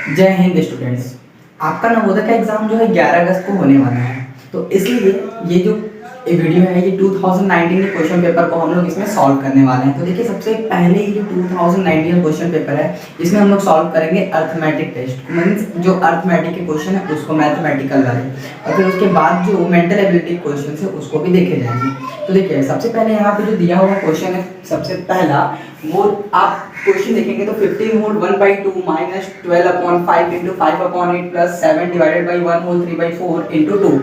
जय हिंद स्टूडेंट्स। आपका नवोदय का एग्ज़ाम जो है 11 अगस्त को होने वाला है, तो इसलिए ये जो वीडियो है ये 2019 के क्वेश्चन पेपर को हम लोग इसमें सॉल्व करने वाले हैं। तो देखिए, सबसे पहले ये जो 2019 का क्वेश्चन पेपर है इसमें हम लोग सॉल्व करेंगे अर्थमेटिक टेस्ट, मीन्स जो अर्थमेटिक के क्वेश्चन है उसको मैथमेटिकल वाले, और फिर उसके बाद जो मेंटल एबिलिटी क्वेश्चन है उसको भी देखे जाएंगे। तो देखिए, सबसे पहले यहाँ पे जो दिया हुआ क्वेश्चन है सबसे पहला, वो आप क्वेश्चन देखेंगे तो 15 whole 1/2 minus 12/5 into 5/8 plus 7 divided by 1 whole 3/4 into 2।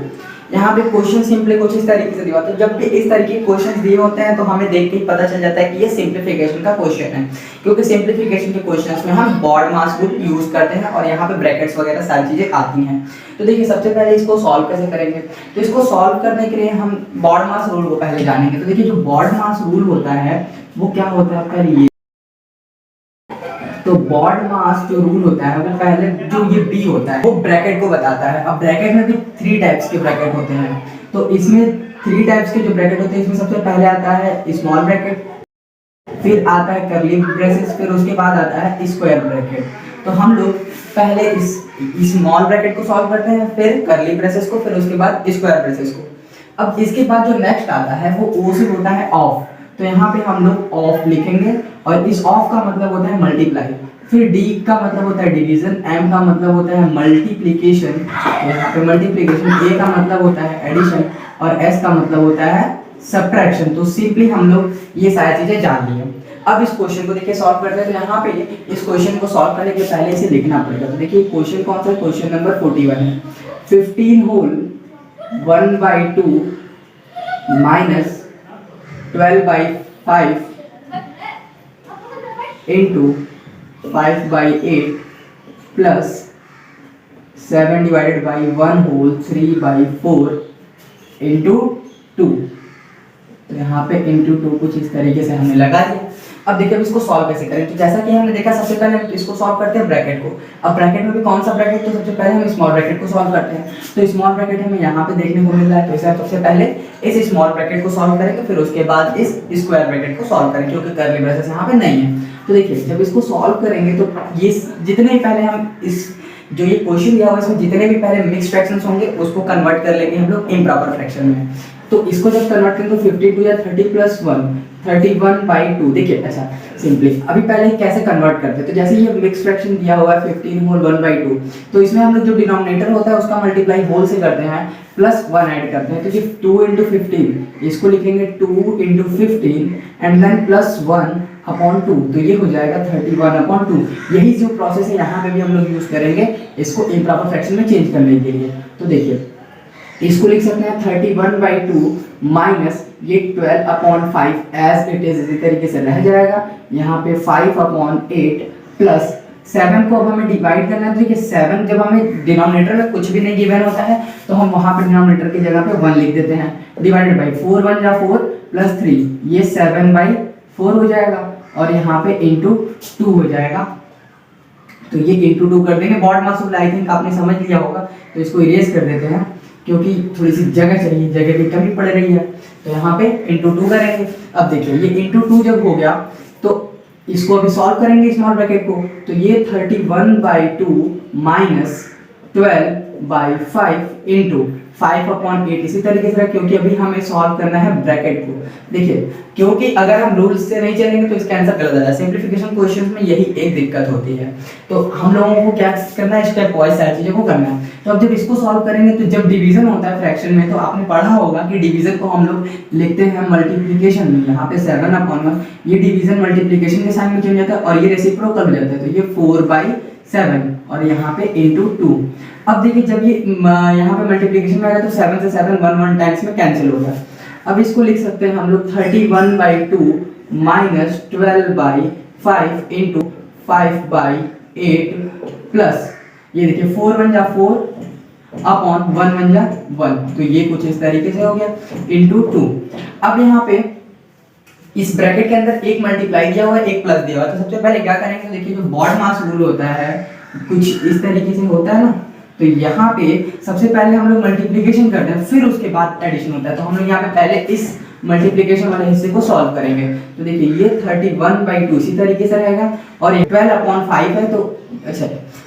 यहाँ पे क्वेश्चन सिंपली कुछ इस तरीके से दिया होता है। जब भी इस तरीके के क्वेश्चन दिए होते हैं तो हमें देख के ही पता चल जाता है कि ये सिंप्लीफिकेशन का क्वेश्चन है, क्योंकि सिंप्लीफिकेशन के क्वेश्चंस में हम बॉड मास रूल यूज करते हैं और यहाँ पे ब्रैकेट्स वगैरह सारी चीजें आती हैं। तो देखिए, सबसे पहले इसको सॉल्व कैसे करेंगे, तो इसको सॉल्व करने के लिए हम बॉड मास रूल को पहले जानेंगे। तो देखिए, जो बॉड मास रूल होता है वो क्या होता है आपका, ये तो बॉड मास जो रूल होता है वो पहले जो ये बी होता है वो ब्रैकेट को बताता है। अब ब्रैकेट में भी 3 टाइप्स के ब्रैकेट होते हैं, तो इसमें 3 टाइप्स के जो ब्रैकेट होते हैं इसमें सबसे पहले आता है स्मॉल ब्रैकेट, फिर आता है कर्ली ब्रेसेस, फिर उसके बाद आता है स्क्वायर ब्रैकेट। तो हम लोग पहले इस स्मॉल ब्रैकेट को सॉल्व करते हैं, फिर कर्ली ब्रेसेस को, फिर उसके बाद स्क्वायर ब्रेसेस को। अब इसके बाद जो नेक्स्ट आता है वो ओ से होता है ऑफ, तो यहाँ पे हम लोग ऑफ लिखेंगे और इस ऑफ का मतलब होता है मल्टीप्लाई, फिर डी का मतलब होता है डिवीजन, एम का मतलब होता है मल्टीप्लिकेशन, यहाँ पे मल्टीप्लिकेशन, ए का मतलब होता है एडिशन और एस का मतलब होता है सब्ट्रैक्शन। तो सिंपली हम लोग ये सारी चीजें जान लिए। अब इस क्वेश्चन को देखिए सॉल्व करते हैं। तो यहाँ पे इस क्वेश्चन को सॉल्व करने के पहले इसे लिखना पड़ेगा। तो देखिए, क्वेश्चन कौन सा है, क्वेश्चन नंबर 41 है। 15 whole 1/2 minus 12/5 into 5/8 plus 7 divided by 1 whole 3/4 into 2। तो यहाँ पे इंटू 2 कुछ इस तरीके से हमने लगा दिया। अब देखिए, अब इसको सॉल्व कैसे करें। तो जैसा कि हमने देखा, सबसे पहले हम इसको सॉल्व करते हैं ब्रैकेट को। अब ब्रैकेट में भी कौन सा ब्रैकेट, तो सबसे पहले हम स्मॉल ब्रैकेट को सॉल्व करते हैं। तो स्मॉल ब्रैकेट हमें यहाँ पे देखने को मिल रहा है, तो इसे सबसे पहले इस स्मॉल ब्रैकेट को सॉल्व करेंगे, फिर उसके बाद इस स्क्वायर ब्रैकेट को सॉल्व करेंगे, क्योंकि कर्ली ब्रेसेस यहाँ पे नहीं है। तो देखिए, जब इसको सॉल्व करेंगे तो ये जितने भी पहले हम इस जो ये क्वेश्चन दिया हुआ है इसमें जितने भी पहले मिक्स्ड फ्रैक्शंस होंगे उसको कन्वर्ट कर लेंगे हम लोग इम्प्रॉपर फ्रैक्शन में। तो इसको जब कन्वर्ट करेंगे तो 52 या 30 प्लस 1 31/2। देखिए, अच्छा सिंपली अभी पहले कैसे कन्वर्ट करते हैं। तो जैसे ये मिक्स फ्रैक्शन दिया हुआ है 15 होल 1/2, तो इसमें हम लोग जो डिनोमिनेटर होता है उसका मल्टीप्लाई होल से करते हैं, प्लस 1 ऐड करते हैं। तो ये 2 इंटू 15, इसको लिखेंगे 2 इंटू 15 एंड देन प्लस 1/2, तो ये हो जाएगा 31/2। यही जो प्रोसेस है यहाँ पे भी हम लोग यूज करेंगे इसको इम्प्रॉपर फ्रैक्शन में चेंज करने के लिए। तो देखिए, इसको लिख सकते हैं 31/2 माइनस ये 12/5 एज इट इज, इसी तरीके से रह जाएगा। यहाँ पे 5/8 प्लस 7 को अब हमें डिवाइड करना है। तो देखिए, 7 जब हमें डिनोमिनेटर में कुछ भी नहीं गिवन होता है तो हम वहाँ पे डिनोमिनेटर की जगह पे 1 लिख देते हैं, डिवाइडेड बाई 4 1 जा 4 प्लस 3, ये 7/4 हो जाएगा और यहाँ पे इंटू 2 हो जाएगा। तो ये इंटू 2 कर देंगे। BODMAS rule I think आपने समझ लिया होगा, तो इसको इरेज कर देते हैं क्योंकि थोड़ी सी जगह चाहिए, जगह की कमी पड़ रही है। तो यहाँ पे इंटू 2 करेंगे। अब देखिए, ये इंटू 2 जब हो गया तो इसको अभी सॉल्व करेंगे स्मॉल ब्रैकेट को। तो ये 31/2 माइनस 12/5 इंटू 5/8 इसी तरीके से, क्योंकि अभी हमें सॉल्व करना है ब्रैकेट को। देखिए, क्योंकि अगर हम रूल्स से नहीं चलेंगे तो इसका आंसर गलत आ जाएगा। सिंप्लीफिकेशन क्वेश्चंस में यही एक दिक्कत होती है। तो हम लोगों को क्या करना है, स्टेप वाइज सारी चीज़ों को करना है। तो अब जब इसको सॉल्व करेंगे तो जब डिवीजन होता है फ्रैक्शन में, तो आपने पढ़ा होगा कि डिवीजन को हम लोग लिखते हैं मल्टीप्लिकेशन में। यहाँ पे 7/1, ये डिवीजन मल्टीप्लिकेशन के साइन में चेंज होता है और ये रेसिप्रोकल हो जाता है, तो ये 4/7 और यहाँ पे इंटू 2। अब देखिए, जब ये यहाँ पे मल्टीप्लिकेशन में आएगा तो 7 से 7 1 टाइम्स में कैंसिल होगा। अब इसको लिख सकते हैं हम लोग 31/2 माइनस 12/5 इंटू 5/8 प्लस ये देखिए 4 1 जा 4 अपॉन 1 1 जा 1, तो ये कुछ इस तरीके से हो गया इंटू 2। अब यहाँ पे इस ब्रैकेट के अंदर एक मल्टीप्लाई दिया हुआ है, एक प्लस दिया हुआ है। तो सबसे पहले क्या करेंगे, देखिए जो बॉड मास रूल होता है कुछ इस तरीके से होता है ना, तो यहाँ पे सबसे पहले हम लोग मल्टीप्लिकेशन करते हैं, फिर उसके बाद एडिशन होता है। तो हम लोग यहाँ पे पहले इस मल्टीप्लिकेशन वाले हिस्से को सॉल्व करेंगे। तो देखिए, ये 31/2 इसी तरीके से रहेगा और ये 12/5 है, तो अच्छा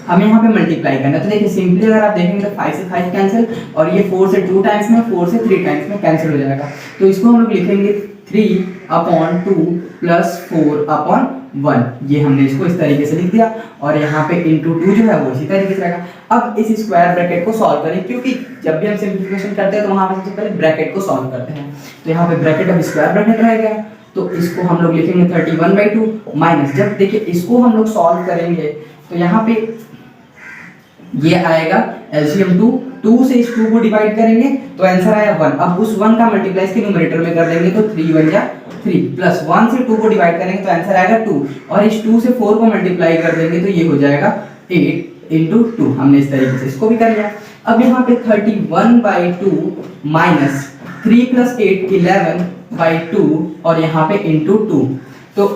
हमें यहाँ पे मल्टीप्लाई करना है। तो देखिए सिंपली अगर आप देखेंगे तो 5 से 5 कैंसिल, और ये 4 से 2 टाइम्स में, 4 से 3 टाइम्स में कैंसिल हो जाएगा। तो इसको हम लोग लिखेंगे 3/2 प्लस 4/1, ये हमने इसको इस तरीके से लिख दिया, और यहाँ पे इंटू 2 जो है वो इसी तरीके से रहेगा। अब इस स्क्वायर ब्रैकेट को सॉल्व करें, क्योंकि जब भी हम सिंप्लीफिकेशन करते हैं तो वहाँ पे सबसे पहले ब्रैकेट को सॉल्व करते हैं। तो यहाँ पे ब्रैकेट अब स्क्वायर ब्रैकेट रह गया, तो इसको हम लोग लिखेंगे 31/2 माइनस, जब देखिए इसको हम लोग सॉल्व करेंगे तो यहाँ पे ये आएगा एलसीएम 2 से इस 2 को डिवाइड करेंगे तो आंसर आया 1। अब उस 1 का मल्टीप्लाई इसके न्यूमरेटर में कर देंगे तो 3 बन जा 3, प्लस 1 से 2 को डिवाइड करेंगे तो आंसर आएगा 2, और इस 2 से 4 को मल्टीप्लाई कर देंगे तो ये हो जाएगा 8 इंटू 2। हमने इस तरीके से इसको भी कर लिया। अब यहाँ पे 31/2 माइनस 3 प्लस 8 11/2, और यहाँ पे इंटू 2। तो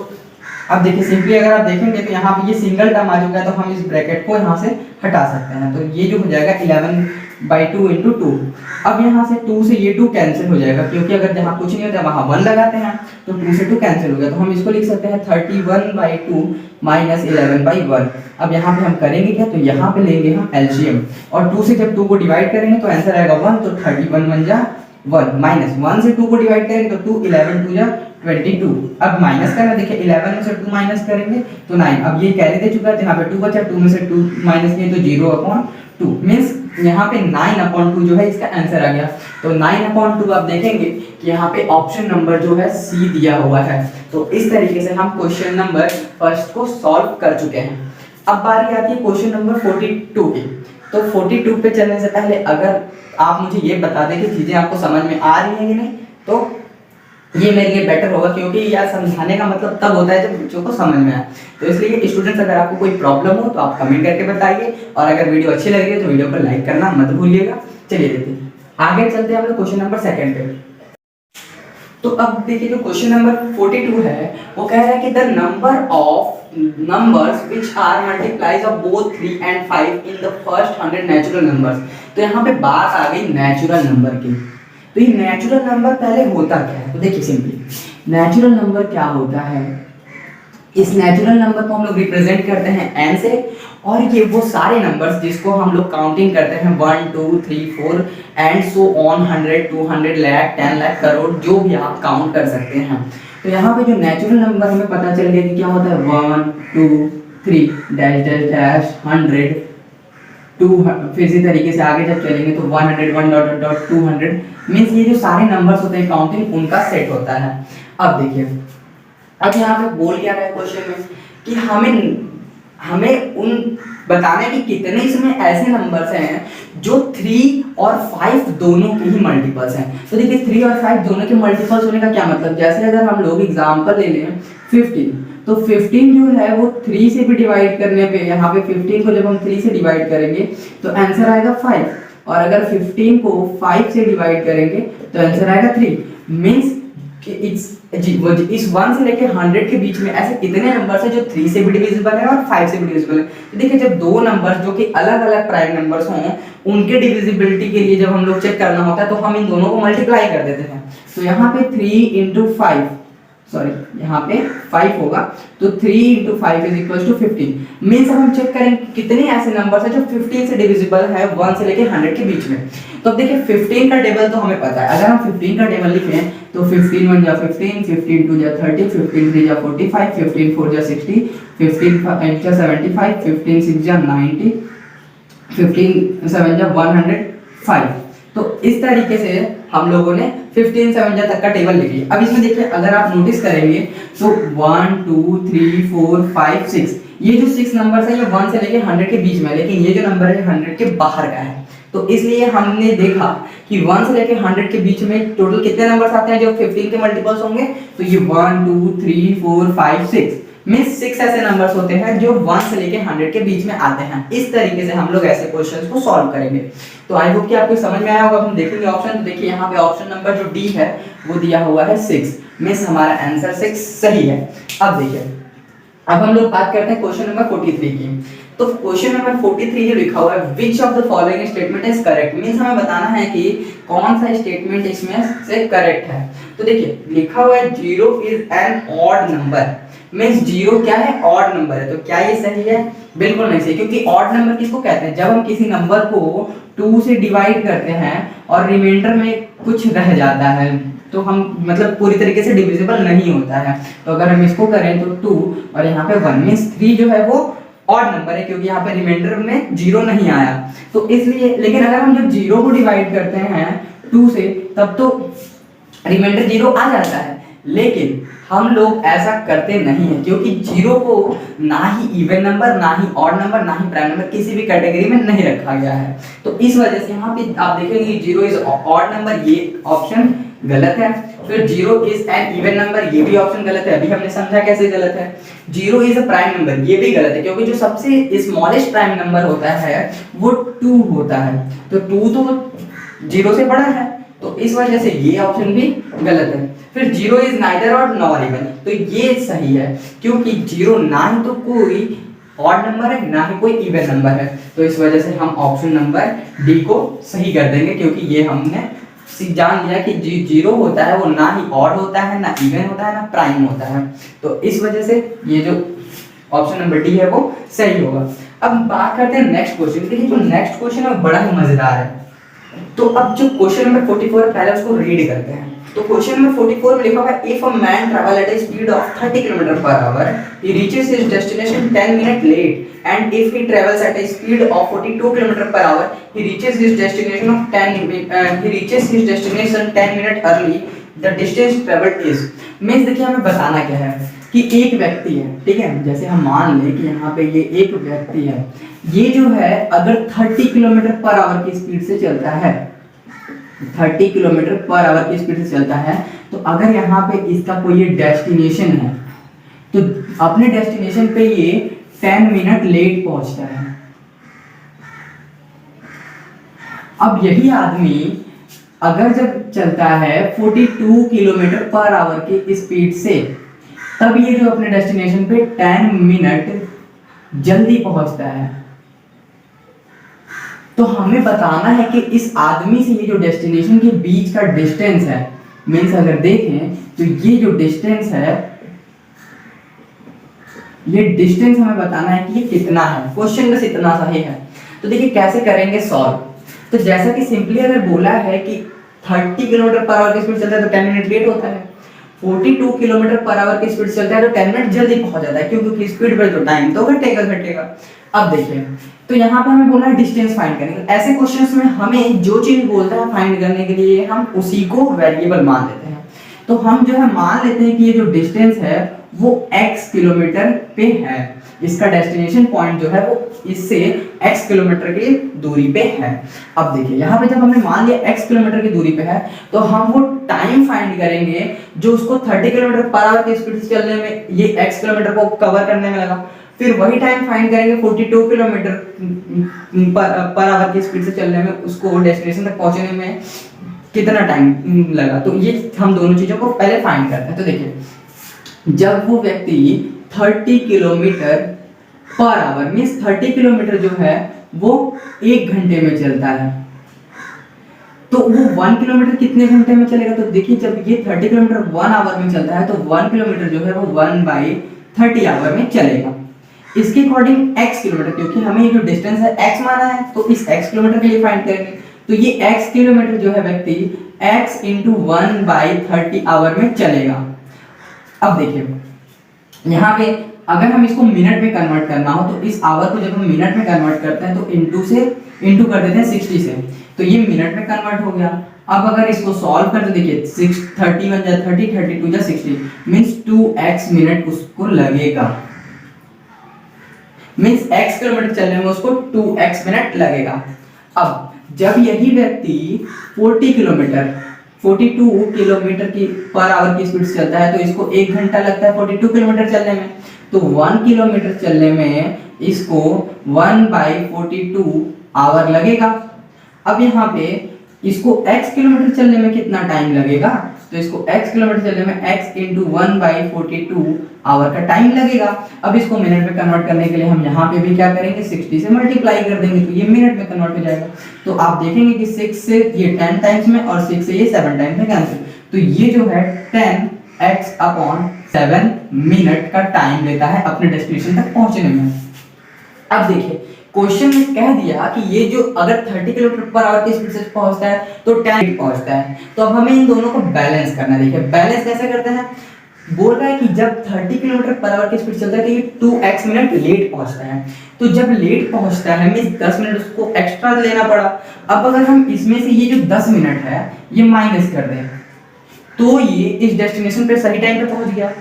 अब देखिए सिंपली अगर आप देखेंगे तो यहाँ पे ये सिंगल टर्म आ चुका है, तो हम इस ब्रैकेट को यहाँ से हटा सकते हैं। तो ये जो हो जाएगा 11/2 इंटू 2। अब यहाँ से 2 से ये 2 कैंसिल हो जाएगा, क्योंकि अगर जहाँ कुछ नहीं होता है वहाँ 1 लगाते हैं, तो 2 से 2 कैंसिल हो गया। तो हम इसको लिख सकते हैं 31/2 माइनस 11/1। अब यहाँ पे हम करेंगे क्या, तो यहाँ पे लेंगे हम एलसीएम, और 2 से जब 2 को डिवाइड करेंगे तो आंसर आएगा 1, तो 31 बन जा 1, माइनस 1 से 2 को डिवाइड करेंगे तो 2, 11 2 जा 22। अब माइनस करना, देखिए 11 में से 2 माइनस करेंगे तो 9। अब ये कैरी दे चुका है, यहाँ पे 2 बचा, 2 में से 2 माइनस किए तो 0/2 मींस यहाँ पे 9/2 जो है इसका आंसर आ गया। तो 9/2 आप देखेंगे कि यहाँ पे ऑप्शन नंबर जो है सी दिया हुआ है। तो इस तरीके से हम क्वेश्चन नंबर फर्स्ट को सॉल्व कर चुके हैं। अब बारी आती है क्वेश्चन नंबर 42 की। तो 42 पे चलने से पहले अगर आप मुझे ये बता दें कि चीजें आपको समझ में आ रही हैं कि नहीं, तो ये मेरे लिए बेटर होगा, क्योंकि यार समझाने का मतलब तब होता है जब बच्चों को समझ में आए। तो इसलिए स्टूडेंट्स अगर आपको कोई प्रॉब्लम हो तो आप कमेंट करके बताइए, और अगर वीडियो अच्छी लग रही है तो वीडियो को लाइक करना मत भूलिएगा। चलिए देखते हैं आगे चलते हैं हम लोग क्वेश्चन नंबर 2 पे। तो अब देखिए जो क्वेश्चन नंबर 42 है वो कह रहा है कि the number of numbers which are multiplies of both 3 and 5 in the first 100 natural numbers। तो यहाँ पे बात आ गई नेचुरल नंबर की। तो ये नेचुरल नंबर पहले होता क्या है, तो देखिए सिंपली नेचुरल नंबर क्या होता है, इस नेचुरल नंबर को हम लोग रिप्रेजेंट करते हैं n से, और ये वो सारे नंबर्स जिसको हम लोग काउंटिंग करते हैं 1 2 3 4 and so on 100 200 lakh 10 lakh crore जो भी आप काउंट कर सकते हैं। तो यहाँ पे जो नेचुरल नंबर हमें पता चल गया कि क्या होता है 1 2 3 डैश डैश डैश 100 2, फिर इसी तरीके से आगे जब चलेंगे तो 100 1 डॉट डॉट 200 मींस ये जो सारे नंबर्स होते हैं काउंटिंग उनका सेट होता है। अब देखिए अब यहाँ पे बोल क्या रहा है क्वेश्चन में कि हमें उन बताने कि कितने इसमें ऐसे नंबर्स हैं जो 3 और 5 दोनों के ही मल्टीपल्स हैं। तो देखिए 3 और 5 दोनों के मल्टीपल्स होने का क्या मतलब, जैसे अगर हम लोग एग्जांपल ले लें 15, तो 15 जो है वो 3 से भी डिवाइड करने पे, यहाँ पे 15 को जब हम 3 से डिवाइड करेंगे तो आंसर आएगा 5, और अगर 15 को 5 से डिवाइड करेंगे तो आंसर आएगा 3। मींस कि इस 1 से लेके 100 के बीच में ऐसे कितने नंबर्स हैं जो 3 से भी डिविजिबल है और 5 से भी डिविजिबल है। तो देखिए जब दो नंबर्स जो कि अलग अलग प्राइम नंबर्स हों उनके डिविजिबिलिटी के लिए जब हम लोग चेक करना होता है तो हम इन दोनों को मल्टीप्लाई कर देते हैं। तो यहाँ पे 3 इंटू 5, सॉरी यहाँ पे 5 होगा, तो 3 into 5 is equal to 15। Means अब हम चेक करें कितने ऐसे नंबर्स हैं जो 15 से डिविजिबल है 1 से लेके 100 के बीच में। तो अब देखिए 15 का टेबल तो हमें पता है, अगर हम 15 का टेबल लिखें तो 15 1 जा 15, 15 2 जा 30, 15 3 जा 45, 15 4 जा 60, 15 5 जा 75, 15 6 जा 90, 15 7 जा 105। तो इस तरीके से हम लोगों ने 15 7 तक का टेबल लिख लिया। अब इसमें देखिए अगर आप नोटिस करेंगे तो 1 2 3 4 5 6, ये जो 6 नंबर्स है ये 1 से लेके 100 के बीच में है, लेकिन ये जो नंबर है 100 के बाहर का है। तो इसलिए हमने देखा कि 1 से लेके 100 के बीच में टोटल कितने नंबर्स आते हैं जो 15 के मल्टीपल्स होंगे। तो ये 1 2 3 4 5 6 में 6 ऐसे नंबर्स होते हैं जो 1 से लेके 100 के बीच में आते हैं। इस तरीके से हम लोग ऐसे क्वेश्चंस को सॉल्व करेंगे। तो आई होप कि आपको समझ में आया होगा। हम देखेंगे ऑप्शन, तो देखिए यहाँ पे ऑप्शन नंबर जो डी है वो दिया हुआ है 6, मींस हमारा आंसर 6 सही है। अब देखिए अब हम लोग बात करते हैं क्वेश्चन नंबर 43 की। तो क्वेश्चन नंबर 43 जो लिखा हुआ है which of the following statement is correct, means हमें बताना है कि कौन सा स्टेटमेंट इसमें से करेक्ट है। तो देखिए लिखा हुआ है 0 is an odd number, means zero क्या है, ऑड नंबर है। तो क्या ये सही है? बिल्कुल नहीं सही, क्योंकि ऑड नंबर किसको कहते हैं? जब हम किसी नंबर को 2 से डिवाइड करते हैं और रिमाइंडर में कुछ रह जाता है तो हम मतलब पूरी तरीके से डिविजिबल नहीं होता है। तो अगर हम इसको करें तो 2 और यहाँ पे 1 मीन्स 3 जो है वो ऑड नंबर है, क्योंकि यहाँ पे रिमाइंडर में जीरो नहीं आया। तो इसलिए, लेकिन अगर हम जब जीरो को डिवाइड करते हैं 2 से तब तो रिमाइंडर जीरो आ जाता है, लेकिन हम लोग ऐसा करते नहीं है, क्योंकि जीरो को ना ही इवन नंबर, ना ही ऑड नंबर, ना ही प्राइम नंबर किसी भी कैटेगरी में नहीं रखा गया है। तो इस वजह से यहाँ पे आप देखेंगे जीरो इज ऑड नंबर, ये ऑप्शन गलत है। फिर zero is an even number, ये भी ऑप्शन गलत है। अभी हमने समझा कैसे गलत है। Zero is a prime number, ये भी गलत है, क्योंकि जो सबसे स्मॉलेस्ट प्राइम नंबर होता है वो 2 होता है। तो 2 तो जीरो से बड़ा है, तो इस वजह से ये ऑप्शन भी गलत है। फिर जीरो इज नाइदर और नॉर इवन, तो ये सही है, क्योंकि जीरो ना ही तो कोई ऑड नंबर है ना ही कोई इवन नंबर है। तो इस वजह से हम ऑप्शन नंबर डी को सही कर देंगे, क्योंकि ये हमने जान लिया कि जीरो होता है वो ना ही ऑड होता है, ना इवन होता है, ना प्राइम होता है। तो इस वजह से ये जो ऑप्शन नंबर डी है वो सही होगा। अब बात करते हैं नेक्स्ट क्वेश्चन की। जो नेक्स्ट क्वेश्चन है बड़ा ही मजेदार है। तो अब जो क्वेश्चन नंबर 44 है पहले उसको रीड करते हैं। तो क्वेश्चन नंबर 44 में लिखा हुआ है if a man travel at a speed of 30 km/h he reaches his destination 10 minutes late and if he travels at a speed of 42 km/h he reaches his destination 10 minutes early, the distance traveled is। Means देखिए हमें बताना क्या है कि एक व्यक्ति है, ठीक है, जैसे हम मान लें कि यहाँ पे ये एक व्यक्ति है, ये जो है अगर 30 km/h की स्पीड से चलता है, 30 km/h की स्पीड से चलता है, तो अगर यहाँ पे इसका कोई डेस्टिनेशन है तो अपने डेस्टिनेशन पे ये 10 मिनट लेट पहुंचता है। अब यही आदमी अगर जब चलता है 42 km/h की स्पीड से, तब ये जो अपने डेस्टिनेशन पे 10 मिनट जल्दी पहुंचता है। तो हमें बताना है कि इस आदमी से ये जो डेस्टिनेशन के बीच का डिस्टेंस है, मीन्स अगर देखें तो ये जो डिस्टेंस है, ये डिस्टेंस हमें बताना है कि ये कितना है। क्वेश्चन बस इतना सा ही है। तो देखिए कैसे करेंगे सॉल्व। तो जैसा कि सिंपली अगर बोला है कि 30 km/h की स्पीड चलता है तो 10 मिनट लेट होता है, 42 km/h की स्पीड चलता है तो 10 मिनट जल्दी पहुंच जाता है, क्योंकि स्पीड बढ़े तो टाइम तो घटेगा। अब देखिए, तो यहाँ पे हमें बोला है डिस्टेंस फाइंड करने के। ऐसे क्वेश्चंस में हमें जो चीज बोलता है फाइंड करने के लिए हम उसी को वेरिएबल मान लेते हैं। तो हम जो है मान लेते हैं कि ये जो डिस्टेंस है वो x किलोमीटर पे है, इसका डेस्टिनेशन पॉइंट जो है वो इससे x किलोमीटर की दूरी पे है। अब देखिए यहाँ पे जब हमने मान लिया x किलोमीटर की दूरी पे है, तो हम वो टाइम फाइंड करेंगे जो उसको 30 km/h की स्पीड से चलने में, ये x किलोमीटर को कवर करने में लगा। फिर वही टाइम फाइंड करेंगे 42 km/h की स्पीड से चलने में, उसको डेस्टिनेशन तक पहुंचने में कितना टाइम लगा। तो ये हम दोनों चीजों को पहले फाइंड करते हैं। तो देखिए जब वो व्यक्ति 30 km/h मींस 30 किलोमीटर जो है वो 1 घंटे में चलता है, तो वो 1 किलोमीटर कितने घंटे में चलेगा। तो देखिए जब ये 30 किलोमीटर 1 आवर में चलता है तो 1 किलोमीटर जो है वो 1/30 आवर में चलेगा। इसके अकॉर्डिंग x किलोमीटर, क्योंकि हमें ये जो डिस्टेंस है x माना है, तो इस x किलोमीटर के लिए फाइंड करेंगे। तो ये x किलोमीटर जो है व्यक्ति x × 1/30 आवर में चलेगा। अब देखिए यहाँ पे अगर हम इसको मिनट में कन्वर्ट करना हो तो इस आवर को जब हम मिनट में कन्वर्ट करते हैं तो इनटू कर देते हैं 60 से, तो ये मिनट में कन्वर्ट हो गया। अब अगर इसको सॉल्व कर तो देखिए 30 बन जाए 30, 32 जा 60 मींस 2x मिनट उसको लगेगा, मींस x किलोमीटर चलने में उसको 2x मिनट लगेगा। अब जब यही व्यक्ति 42 किलोमीटर की स्पीड से चलता है तो इसको 1 घंटा लगता है 42 किलोमीटर चलने में, तो 1 किलोमीटर चलने में इसको 1/42 आवर लगेगा। अब यहाँ पे इसको x किलोमीटर चलने में कितना टाइम लगेगा, तो इसको x किलोमीटर चलने में x × 1/42 आवर का टाइम लगेगा। अब इसको मिनट में कन्वर्ट करने के लिए हम यहाँ पे भी क्या करेंगे 60 से मल्टीप्लाई कर देंगे, तो ये मिनट में कन्वर्ट हो जाएगा। तो आप देखेंगे कि 6 से ये 10 टाइम्स में और 6 से ये 7 टाइम्स में कैंसिल, तो ये जो है 10x/7 7 मिनट का टाइम लेता है अपने डेस्टिनेशन तक पहुंचने में। अब देखिए क्वेश्चन में कह दिया कि ये जो अगर 30 किलोमीटर पर आवर की स्पीड से पहुंचता है तो 10 पहुंचता है, तो अब हमें इन दोनों को बैलेंस करना है। देखिए बैलेंस कैसे करते हैं, बोल रहा है कि जब 30 किलोमीटर पर आवर की स्पीड चलता है तो ये 2x मिनट लेट पहुंचता है। तो जब लेट पहुंचता है हमें 10 मिनट उसको एक्स्ट्रा लेना पड़ा। अब अगर हम इसमें से ये जो 10 मिनट है ये माइनस कर दें तो ये इस डेस्टिनेशन पे सही टाइम पे पहुंच गया।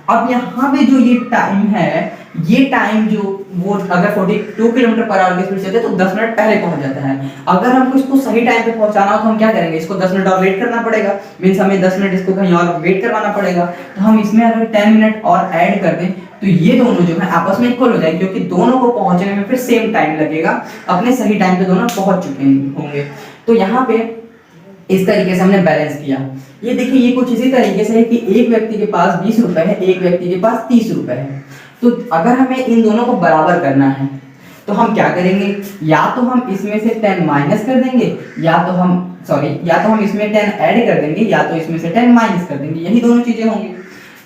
अब यहाँ पे जो ये टाइम है, ये टाइम जो वो अगर 42 किलोमीटर पर आवर की स्पीड चलते तो 10 मिनट पहले पहुंच जाता है। अगर हमको इसको सही टाइम पे पहुंचाना हो तो हम क्या करेंगे, इसको 10 मिनट और वेट करना पड़ेगा, मींस हमें 10 मिनट इसको कहीं और वेट करवाना पड़ेगा। तो हम इसमें अगर 10 मिनट और ऐड कर दें तो ये दोनों जो है आपस में इक्वल हो जाएंगे, क्योंकि दोनों को पहुंचने में फिर सेम टाइम लगेगा, अपने सही टाइम पे दोनों पहुंच चुके होंगे। तो यहाँ पे इस तरीके से हमने बैलेंस किया। ये देखिए ये कुछ इसी तरीके से है कि एक व्यक्ति के पास 20 रुपए है, एक व्यक्ति के पास 30 रुपए है। तो अगर हमें इन दोनों को बराबर करना है तो हम क्या करेंगे, या तो हम इसमें से 10 माइनस कर देंगे, या तो हम इसमें 10 ऐड कर देंगे, या तो इसमें से 10 माइनस कर देंगे, यही दोनों चीजें होंगी।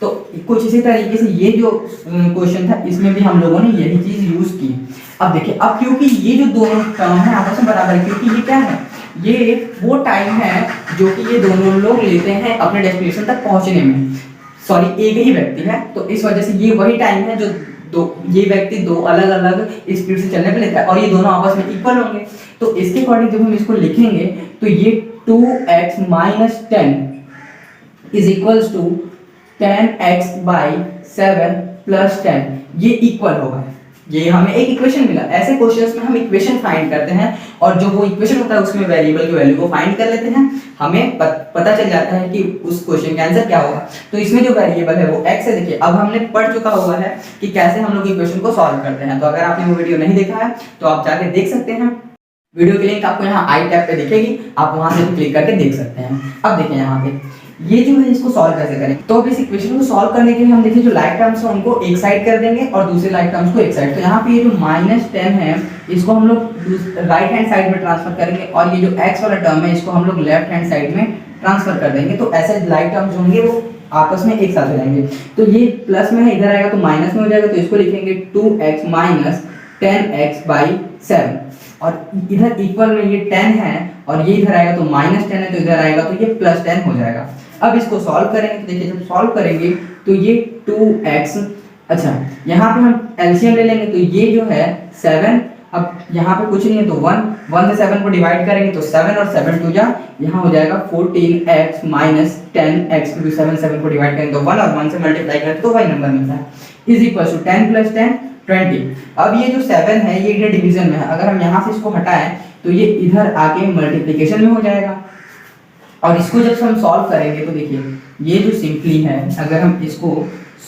तो कुछ इसी तरीके से ये जो क्वेश्चन था इसमें भी हम लोगों ने यही चीज यूज की। अब देखिए अब क्योंकि ये जो दोनों टर्म है आपस में बराबर है, क्योंकि ये क्या है, ये वो टाइम है जो कि ये दोनों लोग लेते हैं अपने डेस्टिनेशन तक पहुंचने में। एक ही व्यक्ति है तो इस वजह से ये वही टाइम है जो ये व्यक्ति दो अलग अलग स्पीड से चलने पे लेता है और ये दोनों आपस में इक्वल होंगे। तो इसके अकॉर्डिंग जब हम इसको लिखेंगे तो ये 2x minus 10 is equals to 10x by 7 plus 10, ये इक्वल होगा। ये हमें एक इक्वेशन मिला। ऐसे क्वेश्चंस में हम इक्वेशन फाइंड करते हैं और जो वो इक्वेशन होता है उसमें वेरिएबल की वैल्यू को फाइंड कर लेते हैं, हमें पता चल जाता है कि उस क्वेश्चन का आंसर क्या होगा। तो इसमें जो वेरिएबल है वो x है। देखिए अब हमने पढ़ चुका हुआ है कि कैसे हम लोग इक्वेशन को सॉल्व करते हैं। तो अगर आपने वो वीडियो नहीं देखा है तो आप जाके देख सकते हैं। वीडियो की लिंक आपको यहाँ आई टैब पे दिखेगी, आप वहां से क्लिक करके देख सकते हैं। अब देखिए यहाँ पे ये जो है इसको सॉल्व कैसे करें। तो अब इस इक्वेशन को सॉल्व करने के लिए हम देखिए जो लाइक टर्म्स है उनको एक साइड कर देंगे और दूसरे लाइक टर्म्स को एक साइड। तो यहाँ पे ये जो -10 है इसको हम लोग राइट हैंड साइड में ट्रांसफर करेंगे और ये जो x वाला टर्म है इसको हम लोग लेफ्ट हैंड साइड में ट्रांसफर कर देंगे। तो ऐसे लाइक टर्म्स होंगे वो आपस में एक साथ हो जाएंगे। तो ये प्लस में है, इधर आएगा तो माइनस में हो जाएगा, तो इसको लिखेंगे 2x minus 10x by 7 और इधर इक्वल में ये 10 है और ये इधर आएगा तो -10 है तो इधर आएगा तो ये +10 हो जाएगा। अब इसको सॉल्व करेंगे तो देखिए जब सॉल्व करेंगे तो ये 2x, अच्छा यहाँ पे हम एलसीएम ले लेंगे तो ये जो है 7, अब यहाँ पे कुछ नहीं है तो 1 से 7 को डिवाइड करेंगे तो 7 और 7 2 जा, यहाँ हो जाएगा 14x minus 10x क्योंकि 7 को डिवाइड करेंगे तो 1 और 1 से मल्टीप्लाई करें तो वही नंबर मिलता है, इज इक्वल टू 10 + 10 20। अब ये जो 7 है ये इधर डिवीजन में है, अगर हम यहाँ से इसको हटाएं तो ये इधर आके मल्टीप्लिकेशन में हो जाएगा। और इसको जब हम सॉल्व करेंगे तो देखिए ये जो सिंपली है अगर हम इसको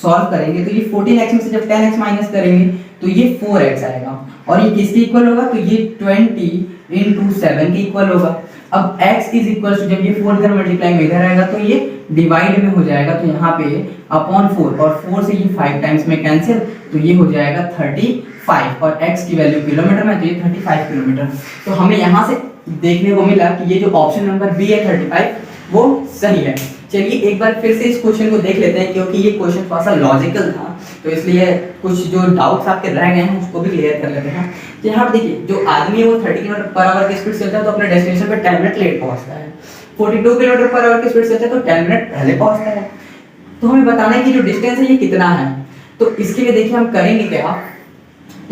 सॉल्व करेंगे तो ये 14x में से जब 10x माइनस करेंगे तो ये 4x आएगा और ये किसके इक्वल होगा, तो ये 20 × 7 के इक्वल होगा। अब x इज इक्वल टू जब ये 4 इधर मल्टीप्लाई में इधर आएगा तो ये डिवाइड में हो जाएगा, तो यहाँ पे अपॉन 4 और 4 से ये 5 टाइम्स में कैंसिल तो ये हो जाएगा 35 और x की वैल्यू किलोमीटर में तो ये 35 किलोमीटर। तो हमें यहाँ से देखने को मिला कि ये जो ऑप्शन नंबर बी है 35 वो सही है। चलिए एक बार फिर से इस क्वेश्चन को देख लेते हैं क्योंकि ये क्वेश्चन थोड़ा सा लॉजिकल था तो इसलिए कुछ जो डाउट्स आपके रह गए हैं उसको भी क्लियर कर लेते हैं। तो यहाँ पर देखिए जो आदमी है वो 30 किलोमीटर पर आवर की स्पीड से चलता है तो अपने डेस्टिनेशन पे 10 मिनट लेट पहुंचता है। 42 किलोमीटर पर आवर की स्पीड से चलता है तो 10 मिनट पहले पहुंचता है। तो हमें बताना है कि जो डिस्टेंस है ये कितना है। तो इसके लिए देखिए हम करेंगे क्या,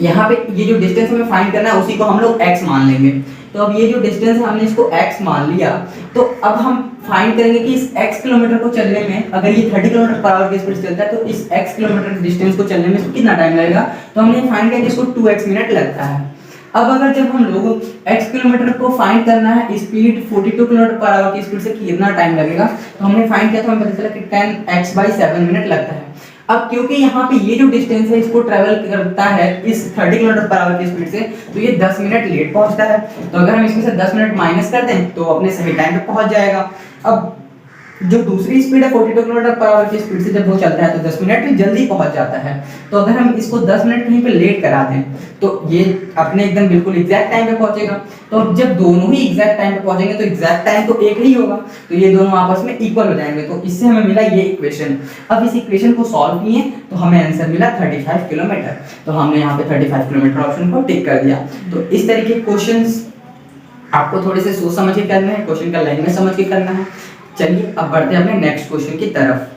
यहाँ पे ये जो डिस्टेंस हमें फाइंड करना है उसी को हम लोग x मान लेंगे। तो अब ये जो डिस्टेंस है हमने इसको x मान लिया तो अब हम फाइंड करेंगे कि इस x किलोमीटर को चलने में अगर ये 30 किलोमीटर पर आवर की स्पीड से चलता है तो इस x किलोमीटर डिस्टेंस को चलने में इसको कितना टाइम लगेगा। तो हमने फाइंड किया कि इसको 2x मिनट लगता है। अब अगर जब हम लोग x किलोमीटर को फाइंड करना है स्पीड 42 किलोमीटर पर आवर की स्पीड से कितना टाइम लगेगा तो हमने फाइंड किया तो हमें पता चला कि 10x/7 मिनट लगता है। अब क्योंकि यहाँ पे ये जो डिस्टेंस है इसको ट्रेवल करता है इस 30 किलोमीटर पर आवर की स्पीड से तो ये 10 मिनट लेट पहुंचता है। तो अगर हम इसमें से 10 मिनट माइनस कर दें तो अपने सही टाइम पे पहुंच जाएगा। अब जो दूसरी स्पीड है 42 किलोमीटर पर आवर की स्पीड से जब वो चलता है तो 10 मिनट में जल्दी पहुंच जाता है। तो अगर हम इसको 10 मिनट कहीं पे लेट करा दें तो ये अपने एकदम बिल्कुल एग्जैक्ट टाइम पे पहुंचेगा। तो जब दोनों ही एग्जैक्ट टाइम पे पहुंचेंगे तो एग्जैक्ट टाइम तो एक ही होगा, तो ये दोनों आपस में इक्वल हो जाएंगे। तो इससे हमें मिला ये इक्वेशन। अब इस इक्वेशन को सॉल्व किए तो हमें आंसर मिला 35 किलोमीटर। तो हमने यहाँ पे 35 किलोमीटर ऑप्शन को टिक कर दिया। तो इस तरीके के क्वेश्चंस आपको थोड़े से सोच समझ के करना है, क्वेश्चन का लैंग्वेज समझ के करना है। चलिए अब बढ़ते हैं अपने नेक्स्ट क्वेश्चन की तरफ।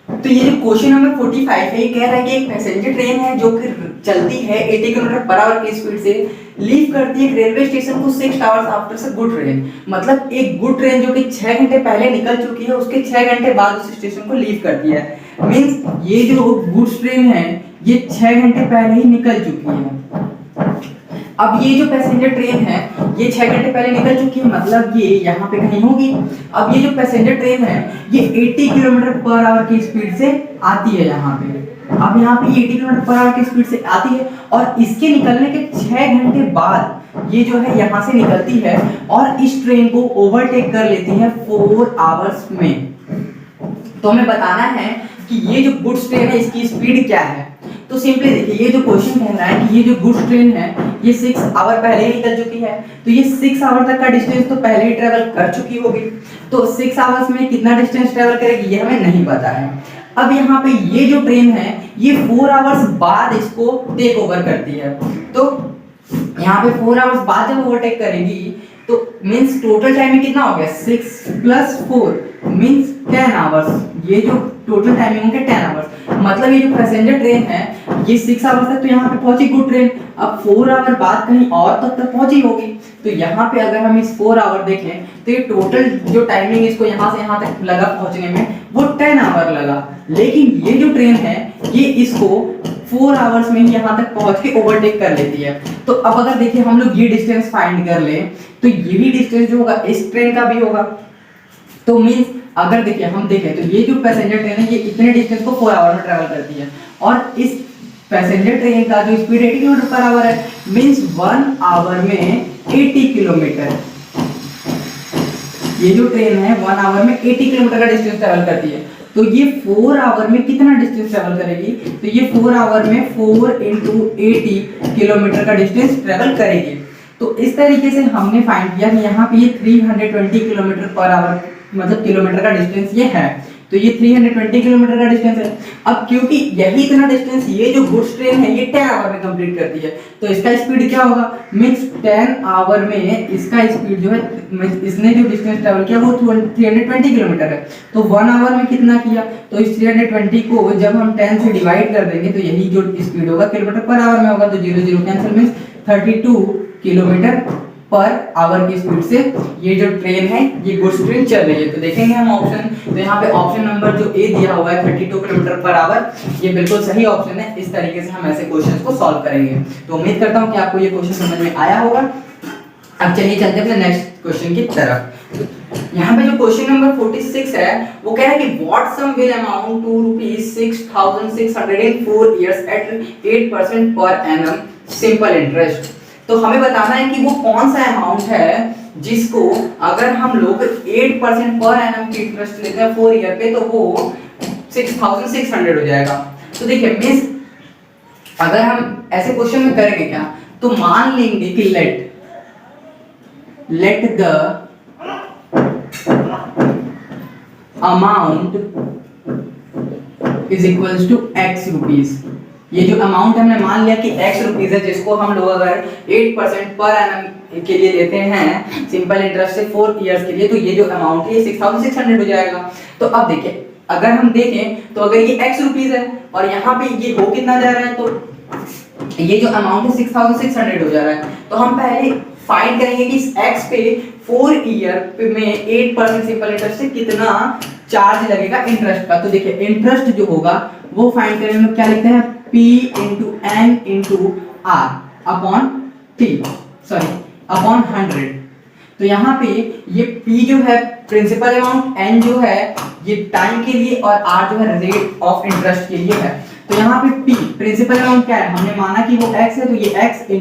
तो ये जो क्वेश्चन नंबर 45 है, ये कह रहा है कि एक पैसेंजर ट्रेन है जो कि चलती है 80 किलोमीटर पर आवर की स्पीड से, लीव करती है रेलवे स्टेशन को 6 आवर्स आफ्टर से गुड ट्रेन। मतलब एक गुड ट्रेन जो कि 6 घंटे पहले निकल चुकी है, उसके 6 घंटे बाद उस स्टेशन को लीव करती है। मींस ये जो गुड्स ट्रेन है ये 6 घंटे पहले ही निकल चुकी है। अब ये जो पैसेंजर ट्रेन है ये 6 घंटे पहले निकल चुकी है, मतलब ये यहाँ पे कहीं होगी। अब ये जो पैसेंजर ट्रेन है ये 80 किलोमीटर पर आवर की स्पीड से आती है यहाँ पे। अब यहाँ पे 80 किलोमीटर पर आवर की स्पीड से आती है और इसके निकलने के 6 घंटे बाद ये जो है यहाँ से निकलती है और इस ट्रेन को ओवरटेक कर लेती है 4 आवर्स में। तो हमें बताना है कि ये जो गुड्स ट्रेन है इसकी स्पीड क्या है। तो सिंपली देखिए, ये जो क्वेश्चन कह रहा है कि ये जो गुड्स ट्रेन है ये 6 आवर पहले ही निकल चुकी है, तो ये 6 आवर तक का डिस्टेंस तो पहले ही ट्रेवल कर चुकी होगी। तो 6 आवर्स में कितना डिस्टेंस ट्रेवल करेगी ये हमें नहीं पता है। अब यहाँ पे ये जो ट्रेन है ये 4 आवर्स बाद इसको टेक ओवर करती है। तो यहाँ पे 4 आवर्स बाद जब ओवरटेक करेगी तो मींस टोटल टाइमिंग कितना हो गया, 6 + 4 मींस 10 आवर्स। ये जो टोटल टाइमिंग होंगे 10 आवर्स। मतलब ये जो पैसेंजर ट्रेन है ये 6 आवर्स तक तो यहाँ पे पहुंची गुड ट्रेन, अब 4 आवर बाद कहीं और तक पहुंची होगी। तो यहाँ पे अगर हम इस 4 आवर देखें तो ये टोटल जो टाइमिंग इसको यहाँ से यहाँ तक लगा पहुंचने में वो 10 आवर लगा। लेकिन ये जो ट्रेन है ये इसको 4 आवर्स में यहाँ तक पहुंच के ओवरटेक कर लेती है। तो अब अगर देखिए हम लोग ये डिस्टेंस फाइंड कर लें तो ये भी डिस्टेंस जो होगा इस ट्रेन का भी होगा। तो मींस अगर देखिए हम देखें तो ये जो पैसेंजर ट्रेन है ये इतने डिस्टेंस को 4 आवर में ट्रैवल करती है और इस पैसेंजर ट्रेन का जो स्पीड 80 किलोमीटर पर आवर है मींस 1 आवर में 80 किलोमीटर। ये जो ट्रेन है 1 आवर में 80 किलोमीटर का डिस्टेंस ट्रैवल करती है। तो ये 4 आवर में कितना डिस्टेंस ट्रैवल करेगी, तो ये 4 आवर में 4 × 80 किलोमीटर का डिस्टेंस ट्रैवल करेगी। तो इस तरीके से हमने फाइंड किया कि यहाँ पे ये 320 किलोमीटर पर आवर मतलब किलोमीटर का डिस्टेंस ये है। तो ये 320 किलोमीटर का डिस्टेंस है। अब क्योंकि यही इतना डिस्टेंस ये जो गुड्स ट्रेन है ये 10 आवर में कंप्लीट करती है तो इसका स्पीड क्या होगा, मींस 10 आवर में इसका स्पीड जो है इसने जो डिस्टेंस ट्रैवल किया वो 320 किलोमीटर है। तो 1 आवर में कितना किया, तो इस 320 को जब हम 10 से डिवाइड कर देंगे तो यही जो स्पीड होगा किलोमीटर पर आवर में होगा। तो 0 0 cancel means 32 kilometre per hour की स्पीड से ये जो ट्रेन है ये गुड्स ट्रेन चल रही है। तो देखेंगे हम ऑप्शन, तो यहाँ पे ऑप्शन नंबर जो ए दिया हुआ है 32 किलोमीटर पर आवर ये बिल्कुल सही ऑप्शन है। इस तरीके से हम ऐसे क्वेश्चंस को सॉल्व करेंगे। तो उम्मीद करता हूँ कि आपको ये क्वेश्चन समझ में आया होगा। अब चलिए चलते हैं नेक्स्ट क्वेश्चन की तरफ। यहाँ पे जो क्वेश्चन नंबर 46 है वो कह रहा है कि what sum will amount to ₹6,604 years at 8% per annum simple interest. तो हमें बताना है कि वो कौन सा अमाउंट है जिसको अगर हम लोग 8% पर एनम की इंटरेस्ट लेते हैं 4 ईयर पे तो वो 6,600 हो जाएगा। तो देखिए मींस अगर हम ऐसे क्वेश्चन में करेंगे क्या, तो मान लेंगे कि let the amount is equals to x rupees. ये जो अमाउंट हमने मान लिया कि x रुपीस है जिसको हम लोग अगर 8% पर एनम के लिए लेते हैं सिंपल इंटरेस्ट से 4 इयर्स के लिए तो ये जो अमाउंट है ये 6,600 हो जाएगा। तो अब देखिए अगर हम देखें तो अगर ये x रुपीस है और यहाँ पे ये हो कितना जा रहा है तो ये जो अमाउंट है 6,600 हो जा रहा है। तो हम पहले फाइंड करेंगे कि इस x पे 4 ईयर में 8% सिंपल इंटरेस्ट से कितना चार्ज लगेगा इंटरेस्ट का। तो देखिए इंटरेस्ट जो होगा वो फाइंड करने में क्या लिखते हैं P × N × R upon T sorry upon 100। तो यहाँ पे ये P जो है प्रिंसिपल अमाउंट, N जो है ये टाइम के लिए और R जो है रेट ऑफ इंटरेस्ट के लिए है। तो यहाँ पे P प्रिंसिपल अमाउंट क्या है, हमने माना कि वो x है तो ये x ×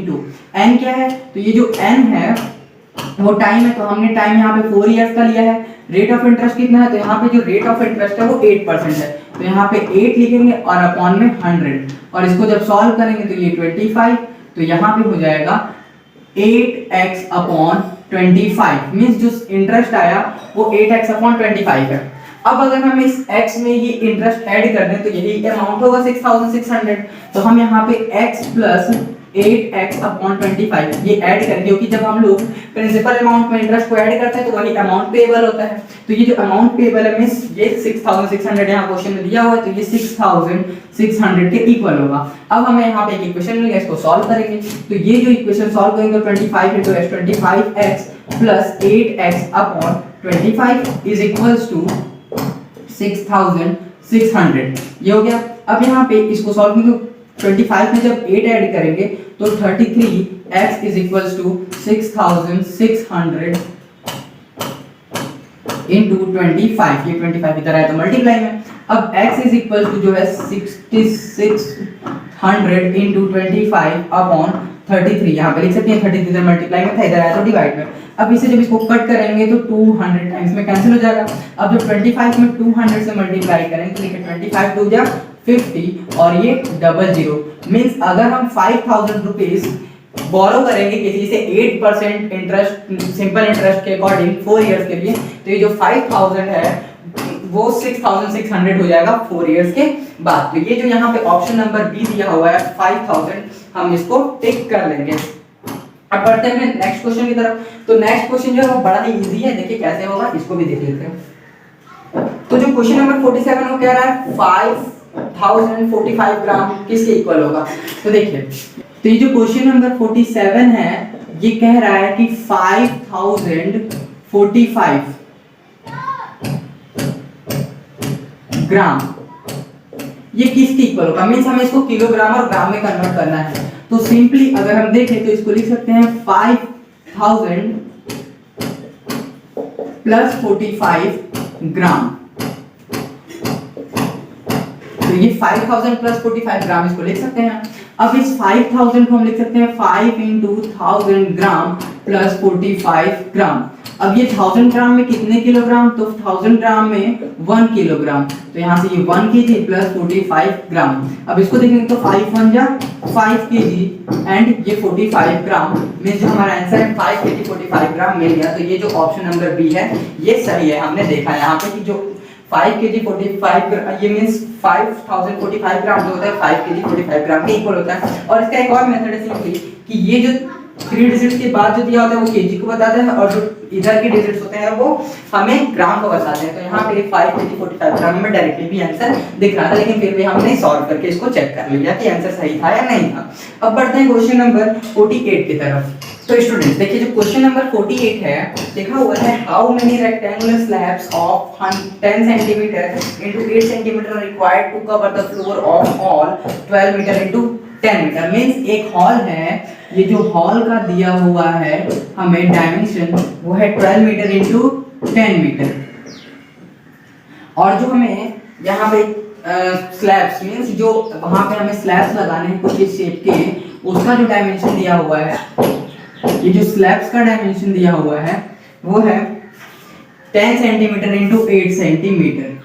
N क्या है, तो ये जो N है वो टाइम है तो हमने टाइम यहाँ पे 4 इयर्स का लिया है। रेट ऑफ इंटरेस्ट कितना है, तो यहाँ पे जो रेट ऑफ इंटरेस्ट है वो 8% है, तो यहाँ पे 8 लिखेंगे और अपॉन में 100, और इसको जब सॉल्व करेंगे तो ये 25, तो यहाँ पे हो जाएगा 8x अपॉन 25, मीन्स जो इंटरेस्ट आया वो 8x अपॉन 25 है। अब अगर हम इस x में ये इंटरेस्ट ऐड कर दें तो यही अमाउंट होगा 6600, तो हम यहाँ पे x प्लस 8x अपॉन 25 ये ऐड करेंगे, क्योंकि जब हम लोग प्रिंसिपल अमाउंट में इंटरेस्ट को ऐड करते हैं तो वही अमाउंट पेएबल होता है, तो ये जो अमाउंट पेएबल है मींस ये 6600 यहाँ क्वेश्चन में दिया हुआ है, तो ये 6600 के इक्वल होगा। अब हमें यहाँ पे एक इक्वेशन मिल गया, इसको सॉल्व करेंगे, तो ये जो इक्वेशन सॉल्व करेंगे 25 × x 25x plus 8x upon 25 is equals to 6600, ये हो गया। अब यहाँ पे इसको सॉल्व करेंगे, 25 में जब 8 ऐड करेंगे तो 33x is equals to 6600 into 25, ये 25 इधर आया तो मल्टीप्लाई में। अब x इज इक्वल्स टू जो है 6600 इनटू 25 अपॉन 33, यहाँ पे लिख सकते हैं 33 इधर मल्टीप्लाई में था, इधर आया तो डिवाइड में। अब इसे जब इसको कट करेंगे तो 200 टाइम्स में कैंसिल हो जाएगा। अब जब 25 में 200 से मल्टीप्लाई करेंगे तो देखिए 25 2 जा 50 और ये 00, मींस अगर हम 5000 रुपीस बोरो करेंगे किसी से 8% इंटरेस्ट, सिंपल इंटरेस्ट के अकॉर्डिंग 4 इयर्स के लिए, तो ये जो 5000 है वो 6600 हो जाएगा 4 इयर्स के बाद। तो ये जो यहाँ पे ऑप्शन नंबर बी दिया हुआ है 5000, हम इसको टिक कर लेंगे। अब बढ़ते हैं नेक्स्ट क्वेश्चन की तरफ। तो नेक्स्ट क्वेश्चन जो है वो बड़ा ही इजी है, देखिए कैसे होगा, इसको भी देख लेते हैं। तो जो क्वेश्चन नंबर 47 वो कह रहा है 5045 ग्राम किसके इक्वल होगा। तो देखिए, तो ये जो क्वेश्चन नंबर 47 है ये कह रहा है कि 5045 ग्राम ये किसके इक्वल होगा, मींस हमें इसको किलोग्राम और ग्राम में कन्वर्ट करना है। तो सिंपली अगर हम देखें तो इसको लिख सकते हैं 5000 प्लस 45 ग्राम, तो ये 5000 प्लस 45 ग्राम इसको लिख सकते हैं। अब इस 5000 को हम लिख सकते हैं 5 × 1000 ग्राम प्लस 45 ग्राम। अब ये 1000 ग्राम में कितने किलोग्राम, तो 1000 ग्राम में 1 किलोग्राम, तो यहाँ से ये 1 kg प्लस 45 ग्राम। अब इसको देखेंगे तो 5 1 जा 5 kg एंड ये 45 ग्राम, मींस जो हमारा आंसर है 5 kg 45 ग्राम मिल गया। तो ये जो ऑप्शन नंबर बी है ये सही है। हमने देखा यहाँ पे कि जो 5 kg 45 ग्राम ये मींस 5045 ग्राम जो होता है 5 kg 45 ग्राम के इक्वल होता है। और इसका एक और मेथड है सिंपली कि ये जो 3 डिजिट्स के बाद जो दिया होता है वो केजी को बताता है और जो इधर के डिजिट्स होते हैं वो हमें ग्राम को बताते हैं। तो यहाँ पे 5 kg 45 ग्राम में डायरेक्टली भी आंसर दिख रहा था, लेकिन फिर भी हमने सॉल्व करके इसको चेक कर लिया कि आंसर सही था या नहीं था। अब बढ़ते हैं क्वेश्चन नंबर 48 की तरफ। तो स्टूडेंट्स देखिए, जो क्वेश्चन नंबर 48 है लिखा हुआ है how many rectangular slabs of 10 centimetre into 8 centimetre are required to cover the floor of hall 12 metre into 10 metre. Means एक हॉल है, ये जो हॉल का दिया हुआ है हमें डायमेंशन वो है 12 मीटर into 10 मीटर, और जो हमें यहाँ पे स्लैब्स मींस जो वहां पे हमें स्लैब्स लगाने हैं कुछ इस शेप के, उसका जो डायमेंशन दिया हुआ है, ये जो स्लैब्स का डायमेंशन दिया हुआ है वो है 10 सेंटीमीटर into 8 सेंटीमीटर।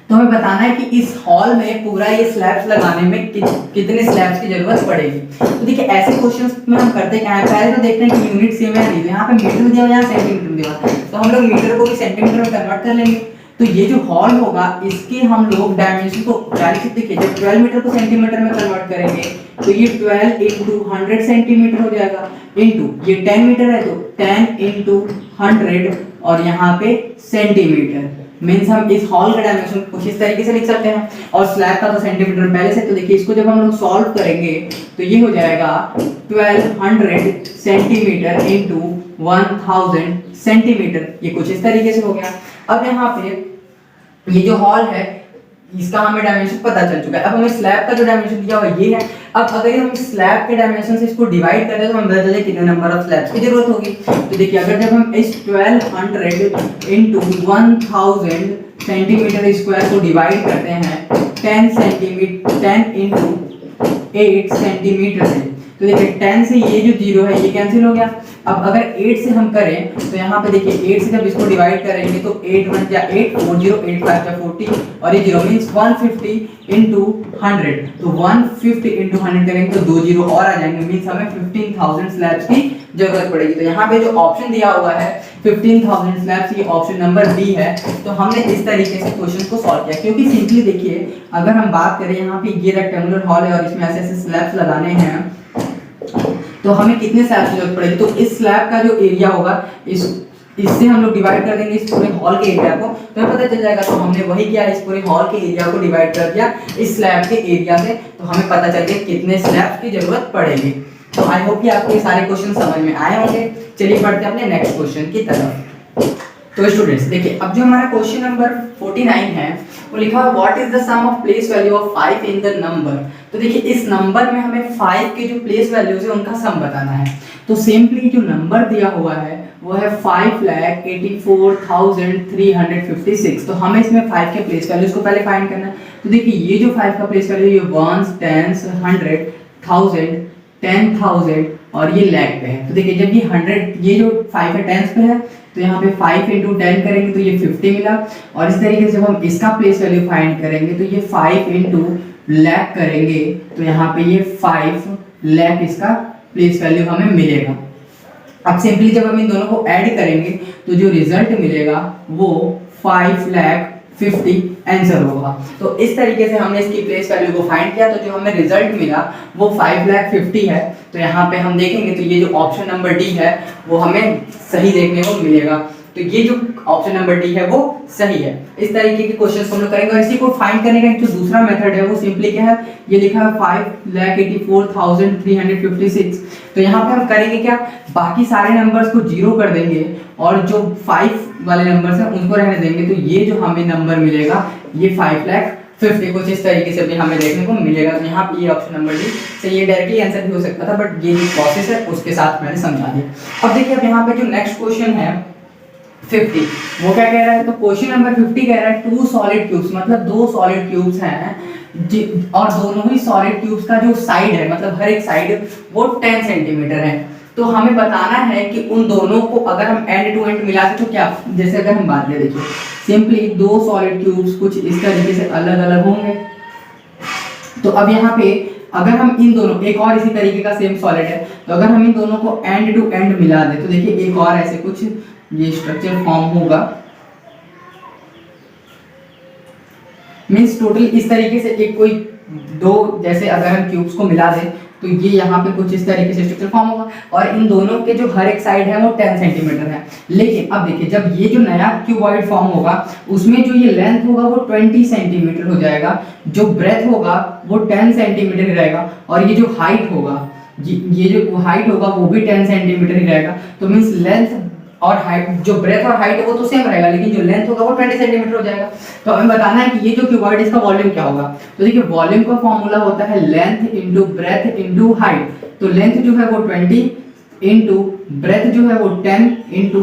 तो हमें बताना है कि इस हॉल में पूरा ये स्लैब्स लगाने में कितने स्लैब्स की जरूरत पड़ेगी। तो देखिए ऐसे क्वेश्चंस में हम करते क्या है, पहले तो देखते हैं कि यूनिट सेम है नहीं, यहाँ पे मीटर दिया हुआ है, यहाँ सेंटीमीटर दिया हुआ है, तो हम लोग मीटर को भी सेंटीमीटर में कन्वर्ट कर लेंगे। तो ये जो हॉल होगा इसके हम लोग डायमेंशन को डायरेक्टली देखिए, जब 12 मीटर को सेंटीमीटर में कन्वर्ट करेंगे तो ये 12 into 100 सेंटीमीटर हो जाएगा, इनटू ये 10 मीटर है तो 10 into 100 और यहाँ पे सेंटीमीटर। मींस हम इस हॉल का डायमेंशन कुछ इस तरीके से लिख सकते हैं, और स्लैब का तो सेंटीमीटर पहले से। तो देखिए इसको जब हम लोग सॉल्व करेंगे तो ये हो जाएगा 1200 सेंटीमीटर into 1000 सेंटीमीटर, ये कुछ इस तरीके से हो गया। अब यहाँ पे ये जो हॉल है इसका हमें डायमेंशन पता चल चुका है। अब हमें स्लैब का जो डायमेंशन दिया हुआ ये है। अब अगर हम स्लैब के डायमेंशन से इसको डिवाइड करें तो हमें पता चले कितने नंबर ऑफ स्लैब्स की जरूरत होगी। तो देखिए अगर जब हम इस 1200 into 1000 सेंटीमीटर स्क्वायर को डिवाइड करते हैं 10 into 8 सेंटीमीटर से, तो देखिए 10 से ये जो 0 है ये कैंसिल हो गया। अब अगर 8 से हम करें तो यहाँ पे देखिए 8 से जब इसको डिवाइड करेंगे तो 8 1 या 8 4 0 8 5 या 40 और ये 0 मींस 150 into 100। तो 150 into 100 करेंगे तो 2 0 और आ जाएंगे, मींस हमें 15,000 स्लैब्स की जरूरत पड़ेगी। तो यहाँ पे जो ऑप्शन दिया हुआ है 15,000 स्लैब्स, ये ऑप्शन नंबर बी है। तो हमने इस तरीके से क्वेश्चन को सॉल्व किया, क्योंकि सिंपली देखिए अगर हम बात करें यहाँ पे ये रेक्टेंगुलर हॉल है और इसमें ऐसे ऐसे स्लैब्स लगाने हैं तो हमें कितने स्लैब की जरूरत पड़ेगी। तो इस स्लैब का जो एरिया होगा इससे हम लोग डिवाइड कर देंगे इस पूरे हॉल के एरिया को, तो हमें पता चल जाएगा। तो हमने वही किया, इस पूरे हॉल के एरिया को डिवाइड कर दिया इस स्लैब के एरिया से, तो हमें पता चल गया कितने स्लैब्स की जरूरत पड़ेगी। तो आई होप कि आपको ये सारे क्वेश्चन समझ में आए होंगे। चलिए बढ़ते हैं अपने नेक्स्ट क्वेश्चन की तरफ। तो स्टूडेंट्स देखिए, अब जो हमारा क्वेश्चन नंबर 49 है वो लिखा है what is the sum of place value of 5 in the number. तो देखिए इस नंबर में हमें 5 के जो प्लेस वैल्यूज है उनका सम बताना है। तो सिंपली जो नंबर दिया हुआ है वो है 5,84,356। तो हमें इसमें 5 के प्लेस वैल्यूज को पहले फाइंड करना है। तो देखिए ये जो 5 का प्लेस वैल्यू ये वंस, टेंस, 100, 1000, 10,000 और ये लाख पे है। तो देखिए जब ये 100 ये जो 5 है टेंस पे है तो यहाँ पे 5 into 10 करेंगे तो ये 50 मिला। और इस तरीके से जब हम इसका प्लेस वैल्यू फाइंड करेंगे तो ये 5 into लाख करेंगे तो यहाँ पे ये 5 लाख इसका प्लेस वैल्यू हमें मिलेगा। अब सिंपली जब हम इन दोनों को ऐड करेंगे तो जो रिजल्ट मिलेगा वो 5,50,000 आंसर होगा। तो इस तरीके से हमने इसकी प्लेस वैल्यू को फाइंड किया, तो जो हमें रिजल्ट मिला वो 5,50,000 है। तो यहाँ पे हम देखेंगे तो ये जो ऑप्शन नंबर डी है वो हमें सही देखने को मिलेगा। तो ये जो ऑप्शन नंबर डी है वो सही है। इस तरीके के क्वेश्चंस हम लोग करेंगे। और इसी को फाइंड करने का एक जो दूसरा मेथड है वो सिंपली क्या है, ये लिखा है 5,84,356। तो यहाँ पे हम करेंगे क्या, बाकी सारे नंबर्स को जीरो कर देंगे और जो 5 वाले नंबर्स हैं उनको रहने देंगे। तो ये जो हमें नंबर मिलेगा ये 5,50,000 कुछ इस तरीके से भी हमें देखने को मिलेगा। तो यहाँ पे ये ऑप्शन नंबर डी से ये डायरेक्टली आंसर भी हो सकता था, बट ये जो प्रोसेस है उसके साथ मैंने समझा दिया। अब देखिए अब यहाँ पे जो नेक्स्ट क्वेश्चन है 50, वो क्या कह रहा है, तो क्वेश्चन नंबर 50 कह रहा है 2 सॉलिड क्यूब्स, मतलब 2 सॉलिड क्यूब्स हैं और दोनों ही सॉलिड क्यूब्स का जो साइड है मतलब हर एक साइड वो 10 सेंटीमीटर है। तो हमें बताना है कि उन दोनों को अगर हम एंड टू एंड मिला दें तो क्या, जैसे अगर हम बात करें देखिए सिंपली 2 सॉलिड क्यूब्स कुछ इस तरीके से अलग अलग होंगे। तो अब यहाँ पे अगर हम इन दोनों, एक और इसी तरीके का सेम सॉलिड है, तो अगर हम इन दोनों को एंड टू एंड मिला दें तो देखिए एक और ऐसे कुछ ये स्ट्रक्चर फॉर्म होगा। मींस टोटल इस तरीके से एक कोई दो जैसे अगर हम क्यूब्स को मिला दें तो ये यहाँ पे कुछ इस तरीके से स्ट्रक्चर फॉर्म होगा और इन दोनों के जो हर एक साइड है वो 10 सेंटीमीटर है। लेकिन अब देखिए जब ये जो नया क्यूबॉइड फॉर्म होगा उसमें जो ये लेंथ होगा वो 20 सेंटीमीटर हो जाएगा, जो ब्रेथ होगा वो 10 सेंटीमीटर ही रहेगा और ये जो हाइट होगा ये जो हाइट होगा वो भी 10 सेंटीमीटर ही रहेगा। तो मींस लेंथ और हाइट, जो ब्रेथ और हाइट है वो तो सेम रहेगा लेकिन जो लेंथ होगा वो 20 सेंटीमीटर हो जाएगा। तो हमें बताना है कि ये जो क्यूबॉइड इसका वॉल्यूम क्या होगा। तो देखिए वॉल्यूम का फॉर्मूला होता है length into breadth into height. तो लेंथ जो है वो 20 इनटू ब्रेथ जो है वो 10 इनटू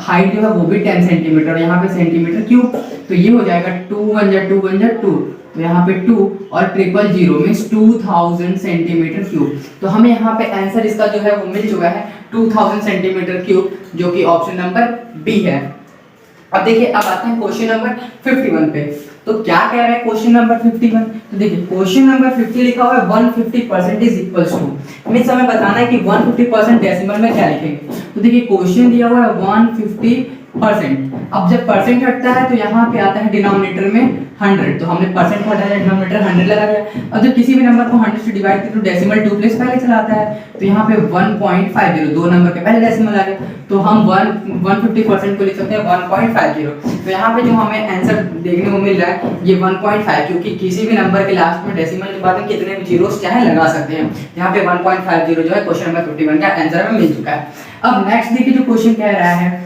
हाइट जो है वो भी 10 सेंटीमीटर, यहाँ पे सेंटीमीटर क्यूब। तो ये हो जाएगा 2 1 जा 2 1 जा 2, तो यहाँ पे 2 और 000 मींस 2000 सेंटीमीटर क्यूब। तो हमें यहाँ पे आंसर इसका जो है वो मिल चुका है 2000 सेंटीमीटर क्यूब, जो कि ऑप्शन नंबर बी है। अब देखिए अब आते हैं क्वेश्चन नंबर 51 पे। तो क्या कह रहा है क्वेश्चन नंबर 51, तो देखिए क्वेश्चन नंबर 50 लिखा हुआ है 150% इज इक्वल्स टू, मींस हमें बताना है कि 150% डेसिमल में क्या लिखेंगे। तो देखिए क्वेश्चन दिया हुआ है 150%, अब जब परसेंट हटता है तो यहाँ पे आता है डिनोमिनेटर में 100, तो हमने परसेंट को हटाया डिनोमिनेटर 100 लगा दिया। अब जब किसी भी नंबर को 100 से डिवाइड करें तो डेसिमल 2 प्लेस पहले चला आता है, तो यहाँ पे 1.50 दो नंबर के पहले डेसिमल आ गया, तो हम 150% को लिख सकते हैं 1.50। तो यहाँ पे जो हमें आंसर देखने को मिल रहा है ये 1.5, क्योंकि किसी भी नंबर के लास्ट में डेसिमल के बाद में कितने भी जीरोस चाहे लगा सकते हैं। यहाँ पे 1.50 जो है क्वेश्चन नंबर 51 का आंसर हमें मिल चुका है। अब नेक्स्ट देखिए जो क्वेश्चन कह रहा है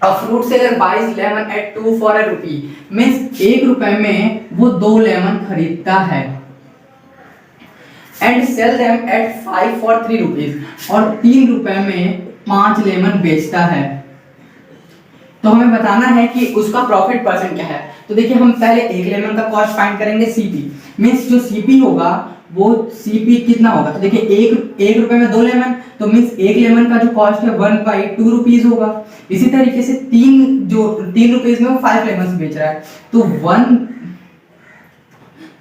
A fruit seller buys lemon at 2 for a rupee, means 1 रुपए में वो 2 लेमन खरीदता है and sell them at 5 for 3 rupees, और 3 रुपए में 5 लेमन बेचता है। तो हमें बताना है कि उसका प्रॉफिट परसेंट क्या है। तो देखिए हम पहले एक लेमन का कॉस्ट फाइंड करेंगे सीपी, मीन्स जो सीपी होगा वो सीपी कितना होगा। तो देखिए एक रुपए में 2 लेमन, तो मीन्स एक लेमन का जो कॉस्ट है 1/2 रुपीज होगा। इसी तरीके से 3 रुपीज में वो 5 लेमन बेच रहा है,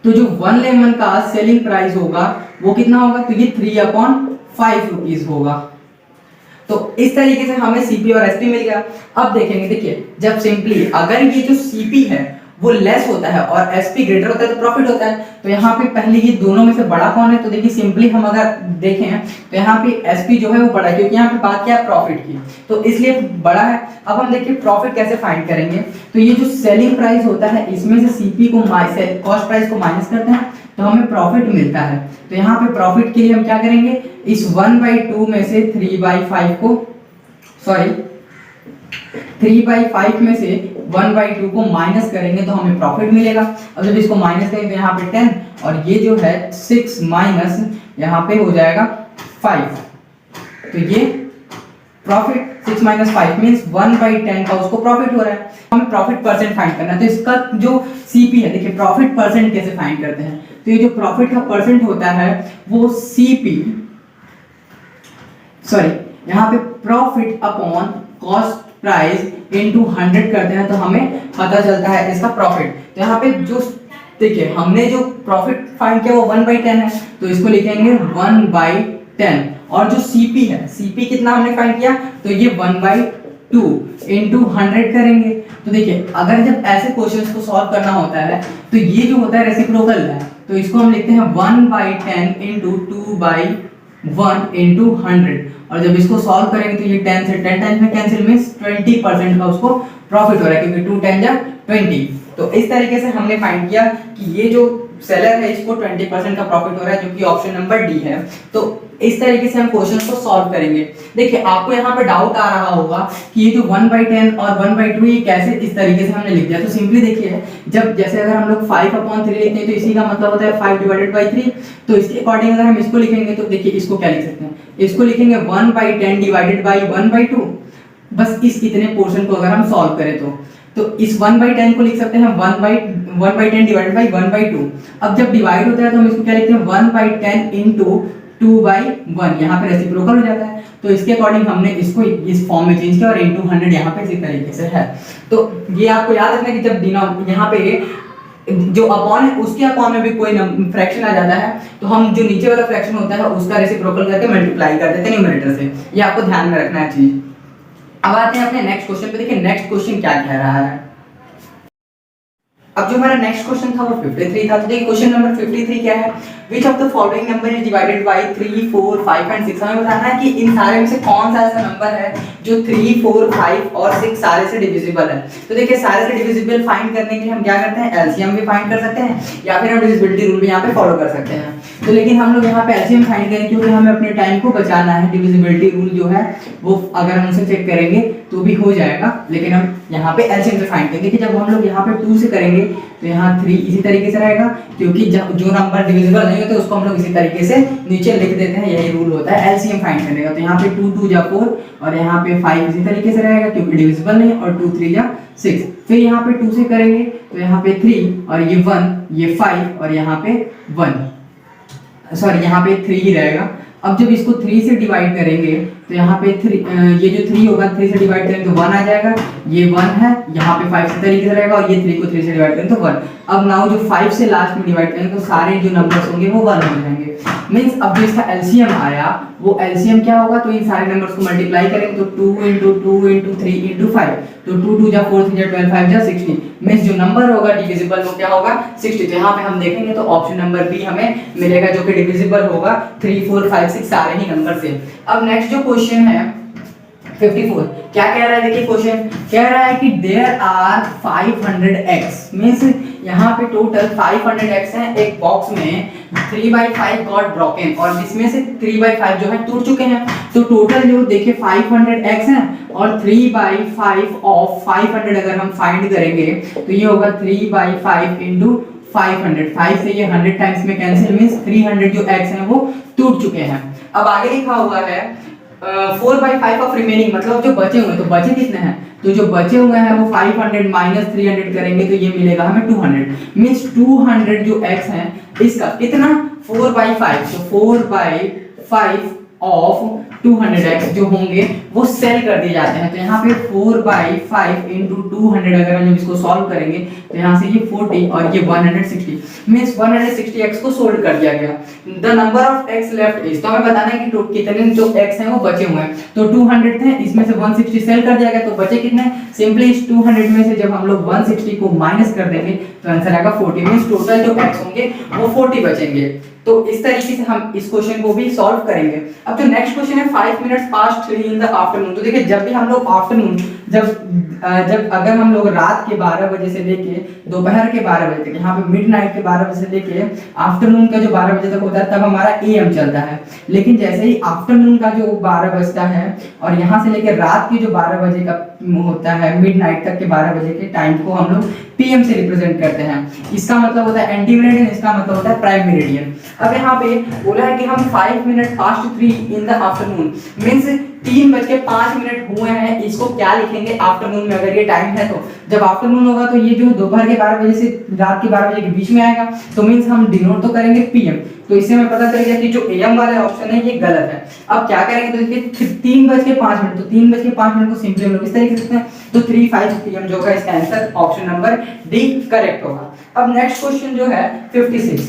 तो जो 1 लेमन का सेलिंग प्राइस होगा वो कितना होगा, तो ये 3/5 रुपीज होगा। तो इस तरीके से हमें सीपी और एसपी मिल गया। अब देखेंगे, देखिए जब सिंपली अगर ये जो सीपी है वो लेस होता है और एसपी ग्रेटर होता है तो प्रॉफिट होता है। तो यहाँ पे पहले ये दोनों में से बड़ा कौन है, तो देखिए सिंपली हम अगर देखें तो यहाँ पे एसपी जो है वो बड़ा है, क्योंकि यहाँ पे बात क्या है प्रॉफिट की, तो इसलिए बड़ा है। अब हम देखिए प्रॉफिट कैसे फाइंड करेंगे, तो ये जो सेलिंग प्राइस होता है इसमें से सीपी को कॉस्ट प्राइस को माइनस करते हैं तो हमें प्रॉफिट मिलता है। तो यहाँ पे प्रॉफिट के लिए हम क्या करेंगे, इस 1/2 में से 3/5 को, सॉरी 3/5 में से 1/2 को माइनस करेंगे तो हमें प्रॉफिट मिलेगा। अब जब इसको माइनस करेंगे तो यहाँ पे 10 और ये जो है 6 माइनस यहाँ पे हो जाएगा 5, तो ये प्रॉफिट 6 माइनस 5 मीन्स 1/10 का उसको प्रॉफिट हो रहा है। हमें प्रॉफिट परसेंट फाइंड करना है, तो इसका जो सीपी है, देखिए प्रॉफिट परसेंट कैसे फाइंड करते हैं, तो ये जो प्रॉफिट का परसेंट होता है वो सीपी, सॉरी यहाँ पे profit upon cost price into 100 करते हैं तो हमें पता चलता है इसका प्रॉफिट। तो यहाँ पे जो देखिए हमने जो प्रॉफिट फाइंड किया वो 1/10 है, तो इसको लिखेंगे 1/10। और जो सीपी है, सीपी कितना हमने फाइंड किया, तो ये 1/2 इनटू 100 करेंगे। तो देखिए अगर जब ऐसे क्वेश्चंस को सॉल्व करना होता है तो ये जो होता है रेसिप्रोकल है, तो इसको हम लिखते हैं 1/10 इनटू 2/1 इनटू 100। और जब इसको सॉल्व करेंगे तो ये 10 से 10 टाइम्स में कैंसिल, मींस 20% का उसको प्रॉफिट हो रहा है, क्योंकि 2 10 जा 20। तो इस तरीके से हमने फाइंड किया कि ये जो सेलर है इसको 20% का प्रॉफिट हो रहा है, जो कि ऑप्शन नंबर डी है। तो इस तरीके से हम क्वेश्चन को सॉल्व करेंगे। देखिए आपको यहाँ पे डाउट आ रहा होगा कि ये जो 1/10 और 1/2 ये कैसे इस तरीके से हमने लिख दिया। तो सिंपली देखिए, जब जैसे अगर हम लोग 5/3 लिखते हैं तो इसी का मतलब होता है 5/3। तो इसके अकॉर्डिंग अगर हम इसको लिखेंगे तो देखिए इसको क्या लिख सकते हैं, इसको लिखेंगे 1/10 डिवाइडेड बाई 1/2। बस इस इतने पोर्शन को अगर हम सॉल्व करें तो इस 1/10 को लिख सकते हैं 1/10 डिवाइडेड बाई 1/2। अब जब डिवाइड होता है तो हम इसको क्या लिखते हैं 1/10 इनटू 2/1, यहाँ पे रेसिप्रोकल हो जाता है। तो इसके अकॉर्डिंग हमने इसको इस फॉर्म में चेंज किया और इनटू 100 यहाँ पे इसी तरीके से है। तो ये आपको याद रखना कि जब यहाँ पे जो अपॉन है उसके अपॉन में भी कोई फ्रैक्शन आ जाता है तो हम जो नीचे वाला फ्रैक्शन होता है उसका रेसिप्रोकल करके मल्टीप्लाई कर देते हैं न्यूमरेटर से। ये आपको ध्यान में रखना है चीज। अब आते हैं अपने नेक्स्ट क्वेश्चन पे। देखिए नेक्स्ट क्वेश्चन क्या कह रहा है। अब जो हमारा नेक्स्ट क्वेश्चन था वो 53 था। तो देखिए क्वेश्चन नंबर 53 क्या है, which of the following number is divided by 3, 4, 5 and 6। हमें बताना है कि इन सारे में से कौन सा ऐसा नंबर है जो 3, 4, 5 और 6 सारे से डिविजिबल है। तो देखिए सारे से डिविजिबल फाइंड करने के लिए हम क्या करते हैं, एलसीएम भी फाइंड कर सकते हैं या फिर हम डिविजिबिलिटी रूल भी यहाँ पे फॉलो कर सकते हैं। तो लेकिन हम लोग यहाँ पे एलसीएम फाइंड करेंगे क्योंकि हमें अपने टाइम को बचाना है। डिविजिबिलिटी रूल जो है वो अगर हम उसे चेक करेंगे तो भी हो जाएगा, लेकिन हम यहाँ पे एलसीएम से फाइंड करेंगे कि जब हम लोग यहाँ पे 2 से करेंगे तो यहाँ 3 इसी तरीके से रहेगा, क्योंकि जो नंबर डिविजिबल नहीं होते उसको हम लोग इसी तरीके से नीचे लिख देते हैं। यही रूल होता है एलसीएम फाइंड करने का। तो यहाँ पे 2 2 जा 4 और यहाँ पे 5 इसी तरीके से रहेगा क्योंकि डिविजिबल नहीं, और 2 3 जा 6। फिर यहाँ पे 2 से करेंगे तो यहाँ पे 3 और ये 1, ये 5 और यहाँ पे 1, सॉरी यहाँ पे 3 ही रहेगा। अब जब इसको 3 से डिवाइड करेंगे तो यहाँ पे 3, ये जो 3 होगा 3 से डिवाइड करेंगे तो 1 आ जाएगा, ये 1 है, यहाँ पे 5 से तरीके से रहेगा और ये 3 को 3 से डिवाइड करेंगे तो 1। अब नाउ जो 5 से लास्ट में डिवाइड करेंगे तो सारे जो नंबर्स होंगे वो 1 हो जाएंगे। मींस अब जो इसका एलसीएम आया वो एलसीएम क्या होगा, तो इन सारे नंबर्स को मल्टीप्लाई करेंगे तो 2 * 2 * 3 * 5, तो 2 2 जा 4 3 जा 12 5 जा 60। मींस जो नंबर होगा डिविजिबल वो क्या होगा 60। तो यहाँ पे हम देखेंगे तो ऑप्शन नंबर बी हमें मिलेगा जो कि डिविजिबल होगा 3 4 5 6 सारे ही नंबर से। अब नेक्स्ट जो क्वेश्चन है 54 क्या कह रहा है, देखिए क्वेश्चन कह रहा है कि देयर आर 500x, मींस यहाँ पे टोटल 500x है। एक बॉक्स में 3/5 गॉट ब्रोकन और इसमें से 3/5 जो है टूट चुके हैं। तो टोटल जो देखिए 500x है और 3/5 ऑफ 500 अगर हम फाइंड करेंगे तो ये होगा 3/5 * 500। 5 से ये 100 टाइम्स में कैंसिल, मींस 300 जो x है वो टूट चुके हैं। अब आगे लिखा हुआ है 4/5 ऑफ रिमेनिंग, मतलब जो बचे हुए, तो बचे कितने हैं, तो जो बचे हुए हैं वो 500 माइनस 300 करेंगे तो ये मिलेगा हमें 200, मीन्स 200 जो x है इसका कितना 4/5, तो 4/5 ऑफ 200x जो होंगे वो सेल कर दिए जाते हैं। तो यहाँ पे 4/5 इंटू 200 अगर हम इसको सॉल्व करेंगे तो यहाँ से ये 40 और ये 160 मीन्स 160x को सोल्ड कर दिया गया। The number of x left is, तो हमें बताना है कि कितने जो x हैं वो बचे हुए हैं, तो 200 थे, इसमें से 160 सेल कर दिया गया, तो बचे कितने, सिंपली इस 200 में से जब हम लोग 160 को माइनस कर देंगे तो आंसर आएगा 40, मीन्स टोटल जो x होंगे वो 40 बचेंगे। तो इस तरीके से हम इस क्वेश्चन को भी सॉल्व करेंगे। अब जो नेक्स्ट क्वेश्चन है 5 minutes past 3 in the afternoon, तो देखिए जब भी हम लोग आफ्टरनून जब अगर हम लोग रात के 12 बजे से लेके दोपहर के 12 बजे तक, यहाँ पे मिडनाइट के 12 बजे से लेके आफ्टरनून का जो 12 बजे तक होता है तब हमारा एएम चलता है, लेकिन जैसे ही आफ्टरनून का जो 12 बजता है और यहाँ से लेके रात के जो 12 बजे का होता है मिडनाइट तक के 12 बजे के टाइम को हम लोग पीएम से रिप्रेजेंट करते हैं। इसका मतलब होता है एंटी मेरिडियन, इसका मतलब होता है प्राइम मेरिडियन। अब यहाँ पे बोला है कि हम 5 minute past 3 in the afternoon, means 3:05 हुए हैं, इसको क्या लिखेंगे आफ्टरनून में, अगर ये टाइम है तो जब आफ्टरनून होगा तो ये जो दोपहर के 12 बजे से रात के 12 बजे के बीच में आएगा, तो मीन्स हम डिनोट तो करेंगे पीएम, तो इससे हमें पता चल गया कि जो एएम वाला ऑप्शन है ये गलत है। अब क्या करेंगे, तो देखिए 3:05, तो 3:05 को सिंपली हम लोग इस तरीके से लिखते हैं, तो 3:05 पीएम जो होगा इसका answer option number D correct होगा। अब नेक्स्ट क्वेश्चन जो है 56,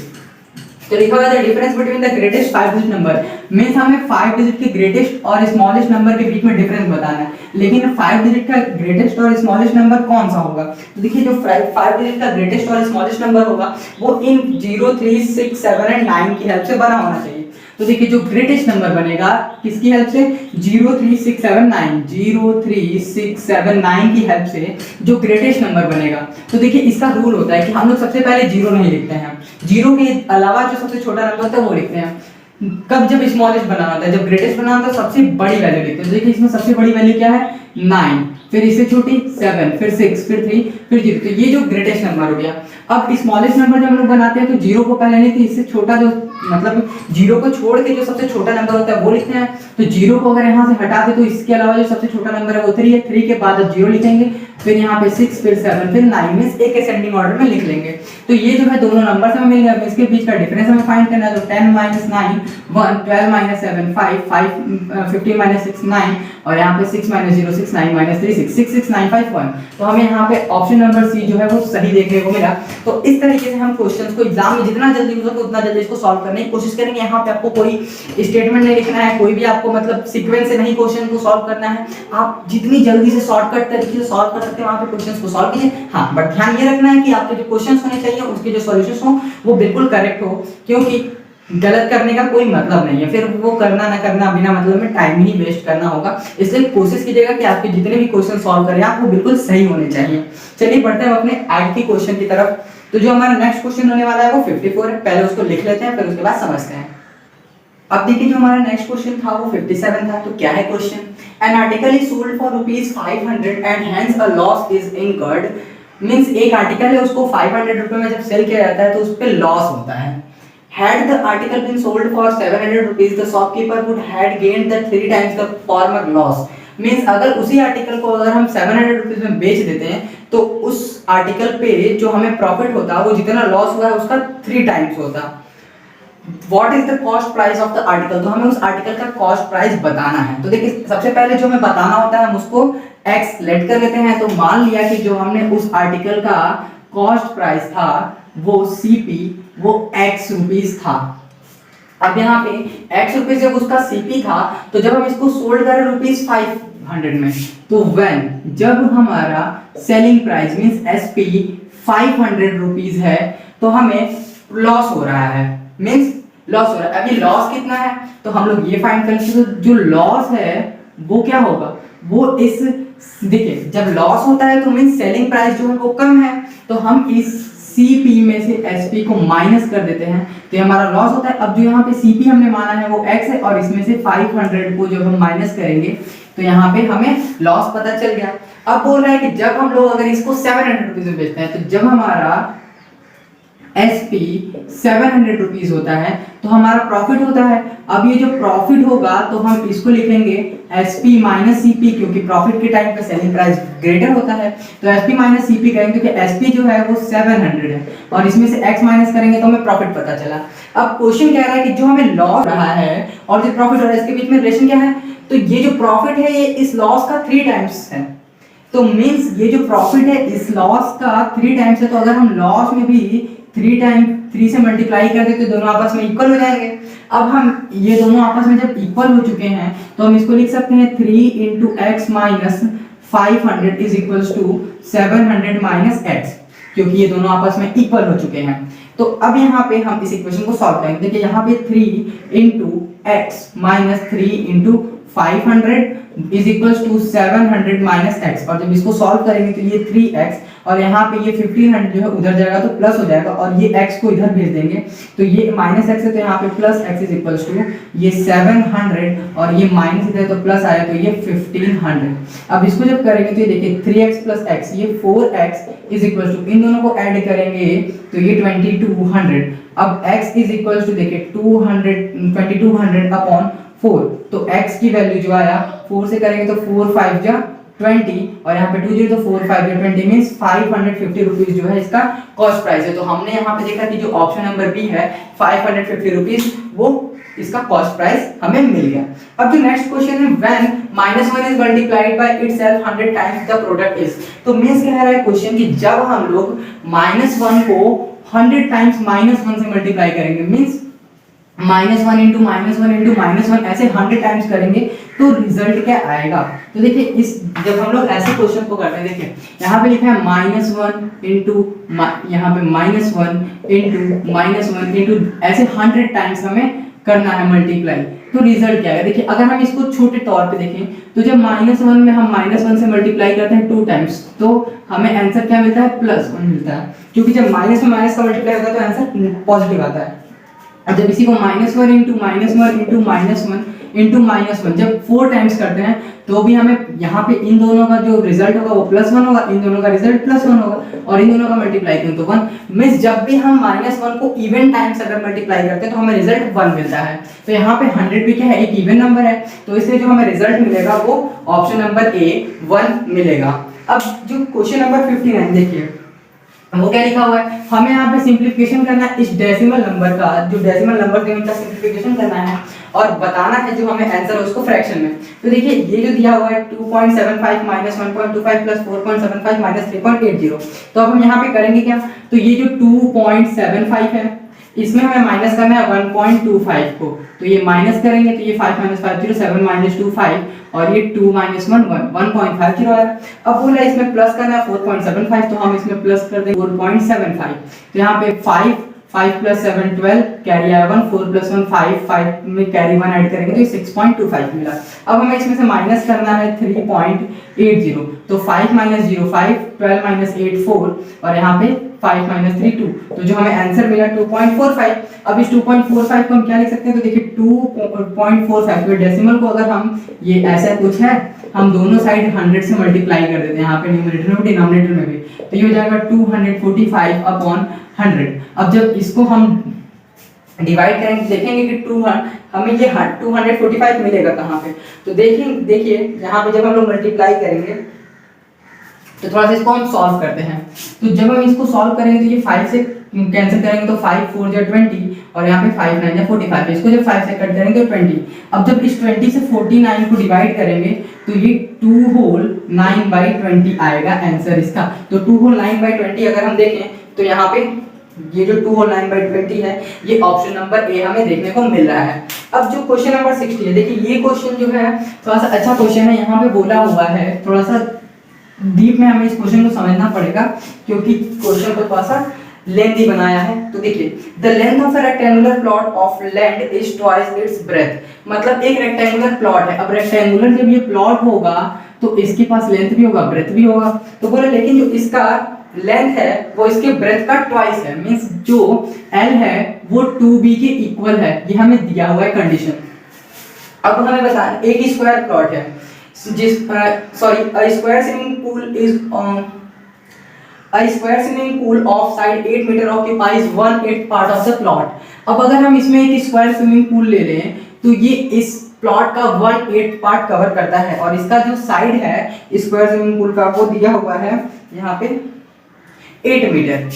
तो लिखा हुआ है difference between the greatest 5 digit number, means हमें 5 डिजिट के ग्रेटेस्ट और स्मॉलेस्ट नंबर के बीच में डिफरेंस बताना है, लेकिन 5 डिजिट का ग्रेटेस्ट और स्मॉलेस्ट नंबर कौन सा होगा, तो देखिए जो 5 डिजिट का ग्रेटेस्ट और स्मॉलेस्ट नंबर होगा वो इन 0, 3, 6, 7 एंड 9 की हेल्प से बना होना चाहिए। तो देखिए जो ग्रेटेस्ट नंबर बनेगा किसकी हेल्प से, 0, 3, 6, 7, 9, 0, 3, 6, 7, 9 की हेल्प से जो ग्रेटेस्ट नंबर बनेगा। तो देखिए इसका रूल होता है कि हम लोग सबसे पहले 0 नहीं लिखते हैं, 0 के अलावा जो सबसे छोटा नंबर होता है वो लिखते हैं। कब, जब स्मॉलेस्ट बनाना होता है, जब ग्रेटेस्ट बनाना होता है सबसे बड़ी वैल्यू लिखते हैं। तो देखिए इसमें सबसे बड़ी वैल्यू क्या है 9, फिर इससे छोटी 7, फिर 6, फिर 3, फिर 0, तो ये जो ग्रेटेस्ट नंबर हो गया। अब स्मॉलेस्ट नंबर जब हम लोग बनाते हैं तो 0 को पहले नहीं, तो इससे छोटा जो मतलब 0 को छोड़ के जो सबसे छोटा नंबर होता है वो लिखते हैं। तो 0 को अगर यहाँ से हटा दे तो इसके अलावा जो सबसे छोटा नंबर है वो 3 है, 3 के बाद 0 लिखेंगे, फिर यहाँ पे 6, फिर 7, फिर 9 में एक असेंडिंग ऑर्डर में लिख लेंगे। तो ये जो है दोनों नंबर हमें मिल गया, इसके बीच का डिफरेंस हमें फाइंड करना है। तो 10 - 9 1, 12 - 7 5, 15 - 6 9, और यहाँ पे 6 - 0 6 9 - 3 6 6 6 9 5 1, तो हमें यहाँ पे ऑप्शन नंबर सी जो है वो सही देखने को मिला। तो इस तरीके से हम क्वेश्चंस को एग्जाम में जितना जल्दी हो सके उतना जल्दी इसको सॉल्व करने की कोशिश करेंगे। यहाँ पे आपको कोई स्टेटमेंट नहीं लिखना है, कोई भी आपको मतलब सीक्वेंस से नहीं क्वेश्चन को सॉल्व करना है, आप जितनी जल्दी से शॉर्टकट तरीके से सॉल्व कर सकते हैं वहां पे क्वेश्चंस को सॉल्व कीजिए। हाँ, बट ध्यान ये रखना है कि आपके जो क्वेश्चंस होने चाहिए उसके जो सॉल्यूशंस हो वो बिल्कुल करेक्ट हो, क्योंकि गलत करने का कोई मतलब नहीं है, फिर वो करना ना करना बिना मतलब में टाइम ही वेस्ट करना होगा। इसलिए कोशिश कीजिएगा कि आपके जितने भी क्वेश्चन सॉल्व करें आप वो बिल्कुल सही होने चाहिए। चलिए बढ़ते हैं अपने आज के क्वेश्चन की तरफ। तो जो हमारा नेक्स्ट क्वेश्चन होने वाला है वो 54 है, पहले उसको लिख लेते हैं फिर उसके बाद समझते हैं। अब देखिए जो हमारा नेक्स्ट क्वेश्चन था वो 57 था। तो क्या है question, an article is sold for ₹500 and hence a loss is incurred, means एक आर्टिकल है उसको 500 रुपए में जब सेल किया जाता है तो उस पे लॉस होता है। Had the article been sold for 700 rupees, the shopkeeper would had gained the 3 times the former loss. Means अगर उसी आर्टिकल को अगर हम 700 रुपीज में बेच देते हैं तो उस आर्टिकल पे जो हमें प्रॉफिट होता है वो जितना लॉस हुआ है उसका 3 टाइम्स होता। What is the cost price of the article? तो हमें उस आर्टिकल का कॉस्ट प्राइस बताना है। तो देखिए सबसे पहले जो हमें बताना होता है हम उसको x लेट कर लेते हैं। तो मान लिया कि जो हमने उस आर्टिकल का कॉस्ट प्राइस था वो CP वो x रुपीस था। अब यहाँ पे x रुपीस जब उसका CP था तो जब हम इसको सोल्ड करें ₹500 में, तो when जब हमारा selling price means SP 500 rupees है तो हमें लॉस हो रहा है, मींस लॉस हो रहा है। अब ये लॉस कितना है तो हम लोग ये फाइंड करेंगे। तो जो लॉस है वो क्या होगा, वो इस देखिए जब लॉस होता है तो मींस सेलिंग प्राइस जो है वो कम है, तो हम इस CP में से SP को माइनस कर देते हैं तो ये हमारा लॉस होता है। अब जो यहाँ पे CP हमने माना है वो x है और इसमें से 500 को जब हम माइनस करेंगे तो यहाँ पे हमें लॉस पता चल गया। अब बोल रहा है कि जब हम लोग अगर इसको 700 रुपीज में बेचते हैं तो जब हमारा SP 700 रुपीज होता है, तो हमारा प्रॉफिट होता है। अब ये जो प्रॉफिट होगा तो हम इसको लिखेंगे SP माइनस CP, क्योंकि प्रॉफिट के टाइम पे सेलिंग प्राइस ग्रेटर होता है, तो SP माइनस CP करेंगे, क्योंकि SP जो है वो 700 है और इसमें से x माइनस करेंगे तो हमें प्रॉफिट पता चला। अब क्वेश्चन कह रहा है कि जो हमें लॉस रहा है और जो प्रॉफिट हो रहा है इसके बीच में रिलेशन क्या है, तो ये जो प्रॉफिट है ये इस लॉस का 3 टाइम्स है, तो मींस ये जो प्रॉफिट है इस लॉस का 3 टाइम्स है, तो अगर हम लॉस में भी 3 से मल्टीप्लाई कर दे तो दोनों आपस में इक्वल हो जाएंगे। अब हम ये दोनों आपस में जब इक्वल हो चुके हैं तो हम इसको लिख सकते हैं 3 into x minus 500 is equals to 700 minus x, क्योंकि ये दोनों आपस में इक्वल हो चुके हैं। तो अब यहाँ पे हम इस इक्वेशन को सॉल्व करेंगे। देखिए यहाँ पे 3 into x minus 3 into 500 is equals to 700 minus x, और जब इसको सॉल्व करेंगे तो ये 3x और यहाँ पे ये 1500 जो है उधर जाएगा तो प्लस हो जाएगा, और ये x को इधर भेज देंगे तो ये माइनस x है, तो यहाँ पे plus x is equals to ये 700 और ये माइनस इधर तो प्लस आया तो ये 1500। अब इसको जब करेंगे तो ये देखिए 3x प्लस x ये 4x इज इक्वल्स टू, इन दोनों को ऐड करेंगे तो ये 2200। अब x इज इक्वल्स टू देखिए 2200 अपॉन 4, तो x की वैल्यू जो आया 4 से करेंगे तो 4 5 जा 20 और यहाँ पे 2 0 तो 4 5 जा 20 मींस 550 रुपीस जो है इसका कॉस्ट प्राइस है। तो हमने यहाँ पे देखा कि जो ऑप्शन नंबर बी है 550 रुपीस वो इसका कॉस्ट प्राइस हमें मिल गया। अब जो नेक्स्ट क्वेश्चन है when -1 is multiplied by itself 100 times the product is, तो मींस कह रहा है क्वेश्चन कि जब हम लोग -1 को 100 टाइम्स -1 से मल्टीप्लाई करेंगे, मींस -1 into -1 into -1 ऐसे 100 टाइम्स करेंगे तो रिजल्ट क्या आएगा। तो देखिए इस जब हम लोग ऐसे क्वेश्चन को करते हैं, देखिए यहाँ पे लिखा है -1 into यहाँ पे -1 into ऐसे 100 टाइम्स हमें करना है मल्टीप्लाई, तो रिजल्ट क्या है। देखिए अगर हम इसको छोटे तौर पे देखें तो जब -1 में हम -1 से मल्टीप्लाई करते हैं 2 टाइम्स तो हमें आंसर क्या मिलता है +1 मिलता है, क्योंकि जब माइनस में माइनस का मल्टीप्लाई होता है तो आंसर पॉजिटिव आता है। अब जब इसी को -1 into -1 जब 4 टाइम्स करते हैं तो भी हमें यहाँ पे इन दोनों का जो रिजल्ट होगा वो +1 होगा, इन दोनों का रिजल्ट +1 होगा, और इन दोनों का मल्टीप्लाई करें तो 1 मींस जब भी हम -1 को इवन टाइम्स अगर मल्टीप्लाई करते हैं तो हमें रिजल्ट 1 मिलता है। तो यहाँ पे 100 भी क्या है एक इवन नंबर है, तो इसलिए जो हमें रिजल्ट मिलेगा वो ऑप्शन नंबर ए 1 मिलेगा। अब जो क्वेश्चन नंबर 59 देखिए वो क्या लिखा हुआ है, हमें यहाँ पे सिंपलीफिकेशन करना है इस डेसिमल नंबर का, जो डेसिमल नंबर के उनका सिंपलीफिकेशन करना है और बताना है जो हमें आंसर है उसको फ्रैक्शन में। तो देखिए ये जो दिया हुआ है 2.75 माइनस 1.25 प्लस 4.75 माइनस 3.80, तो अब हम यहाँ पे करेंगे क्या, तो ये जो 2.75 है इसमें हमें माइनस करना है 1.25 को, तो ये माइनस करेंगे तो ये 5 - 5 0 7 - 2 5 और ये 2 - 1 1.50 है। अब बोला इसमें प्लस करना है 4.75, तो हम इसमें प्लस कर देंगे 4.75, तो यहाँ पे 5 + 7 12 कैरी आया 1 4 + 1 5 5 में कैरी 1 ऐड करेंगे तो 6.25 मिला। अब हमें इसमें से माइनस करना है 3.80, तो 5 - 0 5 12 - 8 4 और यहाँ पे 5 - 3 2, तो जो हमें आंसर मिला 2.45। अब इस 2.45 को हम क्या लिख सकते हैं, तो देखिए 2.45 तो डेसिमल को अगर हम ये ऐसा कुछ है हम दोनों साइड 100 से मल्टीप्लाई कर देते हैं, यहाँ पे न्यूमरेटर में भी डिनोमिनेटर में भी, तो ये हो जाएगा 245 अपॉन 100। अब जब इसको हम डिवाइड करेंगे देखेंगे कि 2 हमें ये 245 मिलेगा कहाँ पे, तो देखिए यहाँ पे जब हम लोग मल्टीप्लाई करेंगे तो थोड़ा सा इसको हम सॉल्व करते हैं। तो जब हम इसको सॉल्व करेंगे तो ये 5 से कैंसिल करेंगे तो 5 4 जा 20 और यहाँ पे 5 9 जा 45, इसको जब 5 से कट करेंगे तो 20। अब जब इस 20 से 49 को डिवाइड करेंगे तो ये 2 होल 9/20 आएगा आंसर इसका। तो 2 होल 9/20 अगर हम देखें तो यहाँ पे ये जो 2 होल 9/20 है ये ऑप्शन नंबर ए हमें देखने को मिल रहा है। अब जो क्वेश्चन नंबर 60 है, देखिए ये क्वेश्चन जो है थोड़ा सा अच्छा क्वेश्चन है, यहाँ पे बोला हुआ है थोड़ा सा डीप में हमें इस क्वेश्चन को समझना पड़ेगा क्योंकि क्वेश्चन को थोड़ा सा लेंथी बनाया है। तो देखिए the length of a rectangular plot of land is twice its breath, मतलब एक रेक्टेंगुलर प्लॉट है। अब रेक्टेंगुलर जब ये प्लॉट होगा तो इसके पास लेंथ भी होगा ब्रेथ भी होगा, तो बोले लेकिन जो इसका लेंथ है वो इसके ब्रेथ का ट्वाइस है, मींस जो L है वो 2b के इक्वल है, ये हमें दिया हुआ है कंडीशन। अब हमें बताना एक स्क्वायर प्लॉट है जिस sorry a square swimming pool is A square swimming pool of side 8 meter occupies 1/8 part of the plot. अब अगर हम इसमें एक स्क्वायर स्विमिंग पूल ले लें तो ये इस प्लॉट का 1/8 पार्ट कवर करता है और इसका जो साइड है स्क्वायर स्विमिंग पूल का वो दिया हुआ है यहाँ पे 8 मीटर।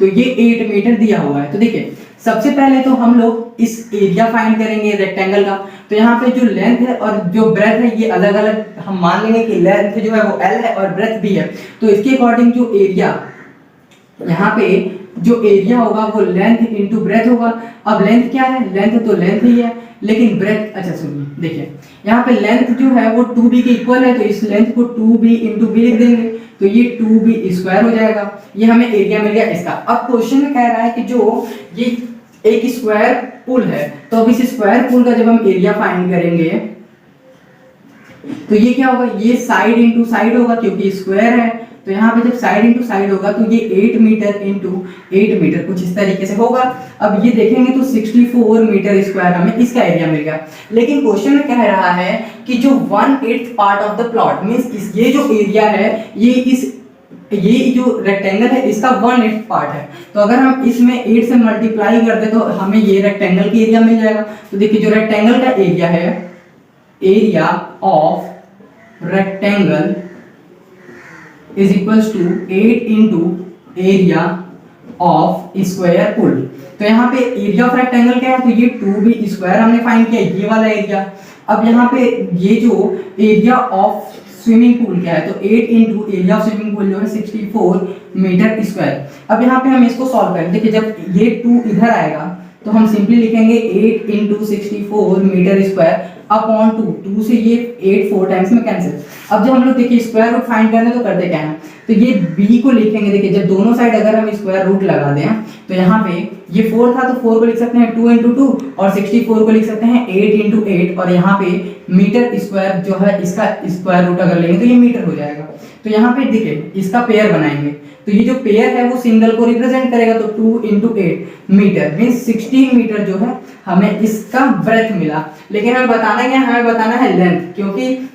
तो ये 8 मीटर दिया हुआ है। तो देखिए सबसे पहले तो हम लोग इस एरिया फाइंड करेंगे रेक्टेंगल का। तो यहाँ पे जो लेंथ है और जो ब्रेथ है ये अलग अलग हम मान लेंगे कि लेंथ जो है वो L है और ब्रेथ भी है। तो इसके अकॉर्डिंग जो एरिया यहाँ पे जो एरिया होगा वो लेंथ इंटू ब्रेथ होगा। अब लेंथ क्या है, लेंथ तो लेंथ ही है लेकिन ब्रेथ, अच्छा सुनिए देखिए यहाँ पे लेंथ जो है वो 2b के इक्वल है। तो इस लेंथ को 2b इंटू b लिख देंगे तो ये 2b स्क्वायर हो जाएगा। ये हमें एरिया मिल गया इसका। अब क्वेश्चन में कह रहा है कि जो ये एक स्क्वायर पूल है तो अब इस स्क्वायर पूल का जब हम एरिया फाइंड करेंगे तो ये क्या होगा, ये साइड इंटू साइड होगा क्योंकि स्क्वायर है। तो यहाँ पे जब साइड इंटू साइड होगा तो ये 8 मीटर इंटू 8 मीटर कुछ इस तरीके से होगा। अब ये देखेंगे तो 64 मीटर स्क्वायर हमें इसका एरिया मिल गया। लेकिन क्वेश्चन में कह रहा है कि जो 1/8 part of the plot means ये जो एरिया है ये जो रेक्टेंगल है इसका 1/8 पार्ट है। तो अगर हम इसमें 8 से मल्टीप्लाई कर दे तो हमें ये रेक्टेंगल का एरिया मिल जाएगा। तो देखिए जो रेक्टेंगल का एरिया है, area of rectangle is equals to 8 into area of square pool. तो यहाँ पे एरिया ऑफ रेक्टेंगल क्या है, तो ये 2b स्क्वायर हमने फाइंड किया, ये वाला एरिया। अब यहाँ पे ये जो एरिया ऑफ स्विमिंग पूल क्या है, तो 8 into area of swimming pool जो है 64 मीटर स्क्वायर। अब यहाँ पे हम इसको सॉल्व करें। देखिए जब ये 2 इधर आएगा तो हम सिंपली लिखेंगे 8 इंटू 64 मीटर स्क्वायर अपॉन 2 से ये 8 4 टाइम्स में कैंसिल। अब जब हम लोग देखिए स्क्वायर रूट फाइंड करना है तो करते क्या है, तो ये b को लिखेंगे। देखिए जब दोनों साइड अगर हम स्क्वायर रूट लगा दें तो यहाँ पे ये 4 था तो 4 को लिख सकते हैं 2 इंटू 2 और 64 को लिख सकते हैं 8 इंटू 8 और यहाँ पे मीटर स्क्वायर जो है इसका स्क्वायर रूट अगर लेंगे तो ये मीटर हो जाएगा। तो यहाँ पे देखिए इसका पेयर बनाएंगे तो ये जो पेयर है वो सिंगल को रिप्रेजेंट करेगा। तो 2 इंटू 8 मीटर मीन्स 16 मीटर जो है हमें इसका ब्रेथ मिला। लेकिन हमें बताना क्या है, हमें बताना है लेंथ, क्योंकि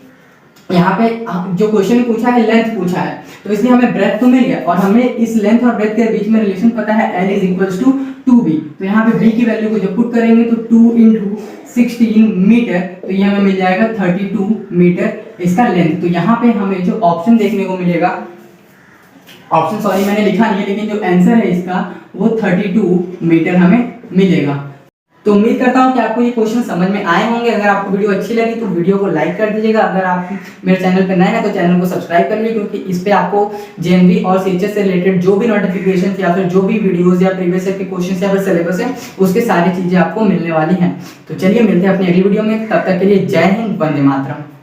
यहाँ पे जो क्वेश्चन पूछा है लेंथ पूछा है तो इसलिए हमें ब्रेथ तो मिल गया और हमें इस लेंथ और ब्रेथ के बीच में रिलेशन पता है L is equals to 2b। तो यहाँ पे b की वैल्यू को जब पुट करेंगे तो 2 इंटू 16 मीटर तो ये हमें मिल जाएगा 32 मीटर इसका लेंथ। तो यहाँ पे हमें जो ऑप्शन देखने को मिलेगा, ऑप्शन सॉरी मैंने लिखा नहीं है लेकिन जो आंसर है इसका वो 32 मीटर हमें मिलेगा। तो उम्मीद करता हूँ कि आपको ये क्वेश्चन समझ में आए होंगे। अगर आपको वीडियो अच्छी लगी तो वीडियो को लाइक कर दीजिएगा। अगर आप मेरे चैनल पर नए हैं तो चैनल को सब्सक्राइब कर लीजिए, क्योंकि इस पे आपको जेएनवी और सीएचएस से रिलेटेड जो भी नोटिफिकेशन या फिर जो भी वीडियोस या प्रीवियस ईयर के क्वेश्चन या फिर सिलेबस है उसके सारी चीजें आपको मिलने वाली हैं। तो चलिए मिलते हैं अपनी अगली वीडियो में, तब तक के लिए जय हिंद, वंदे मातरम।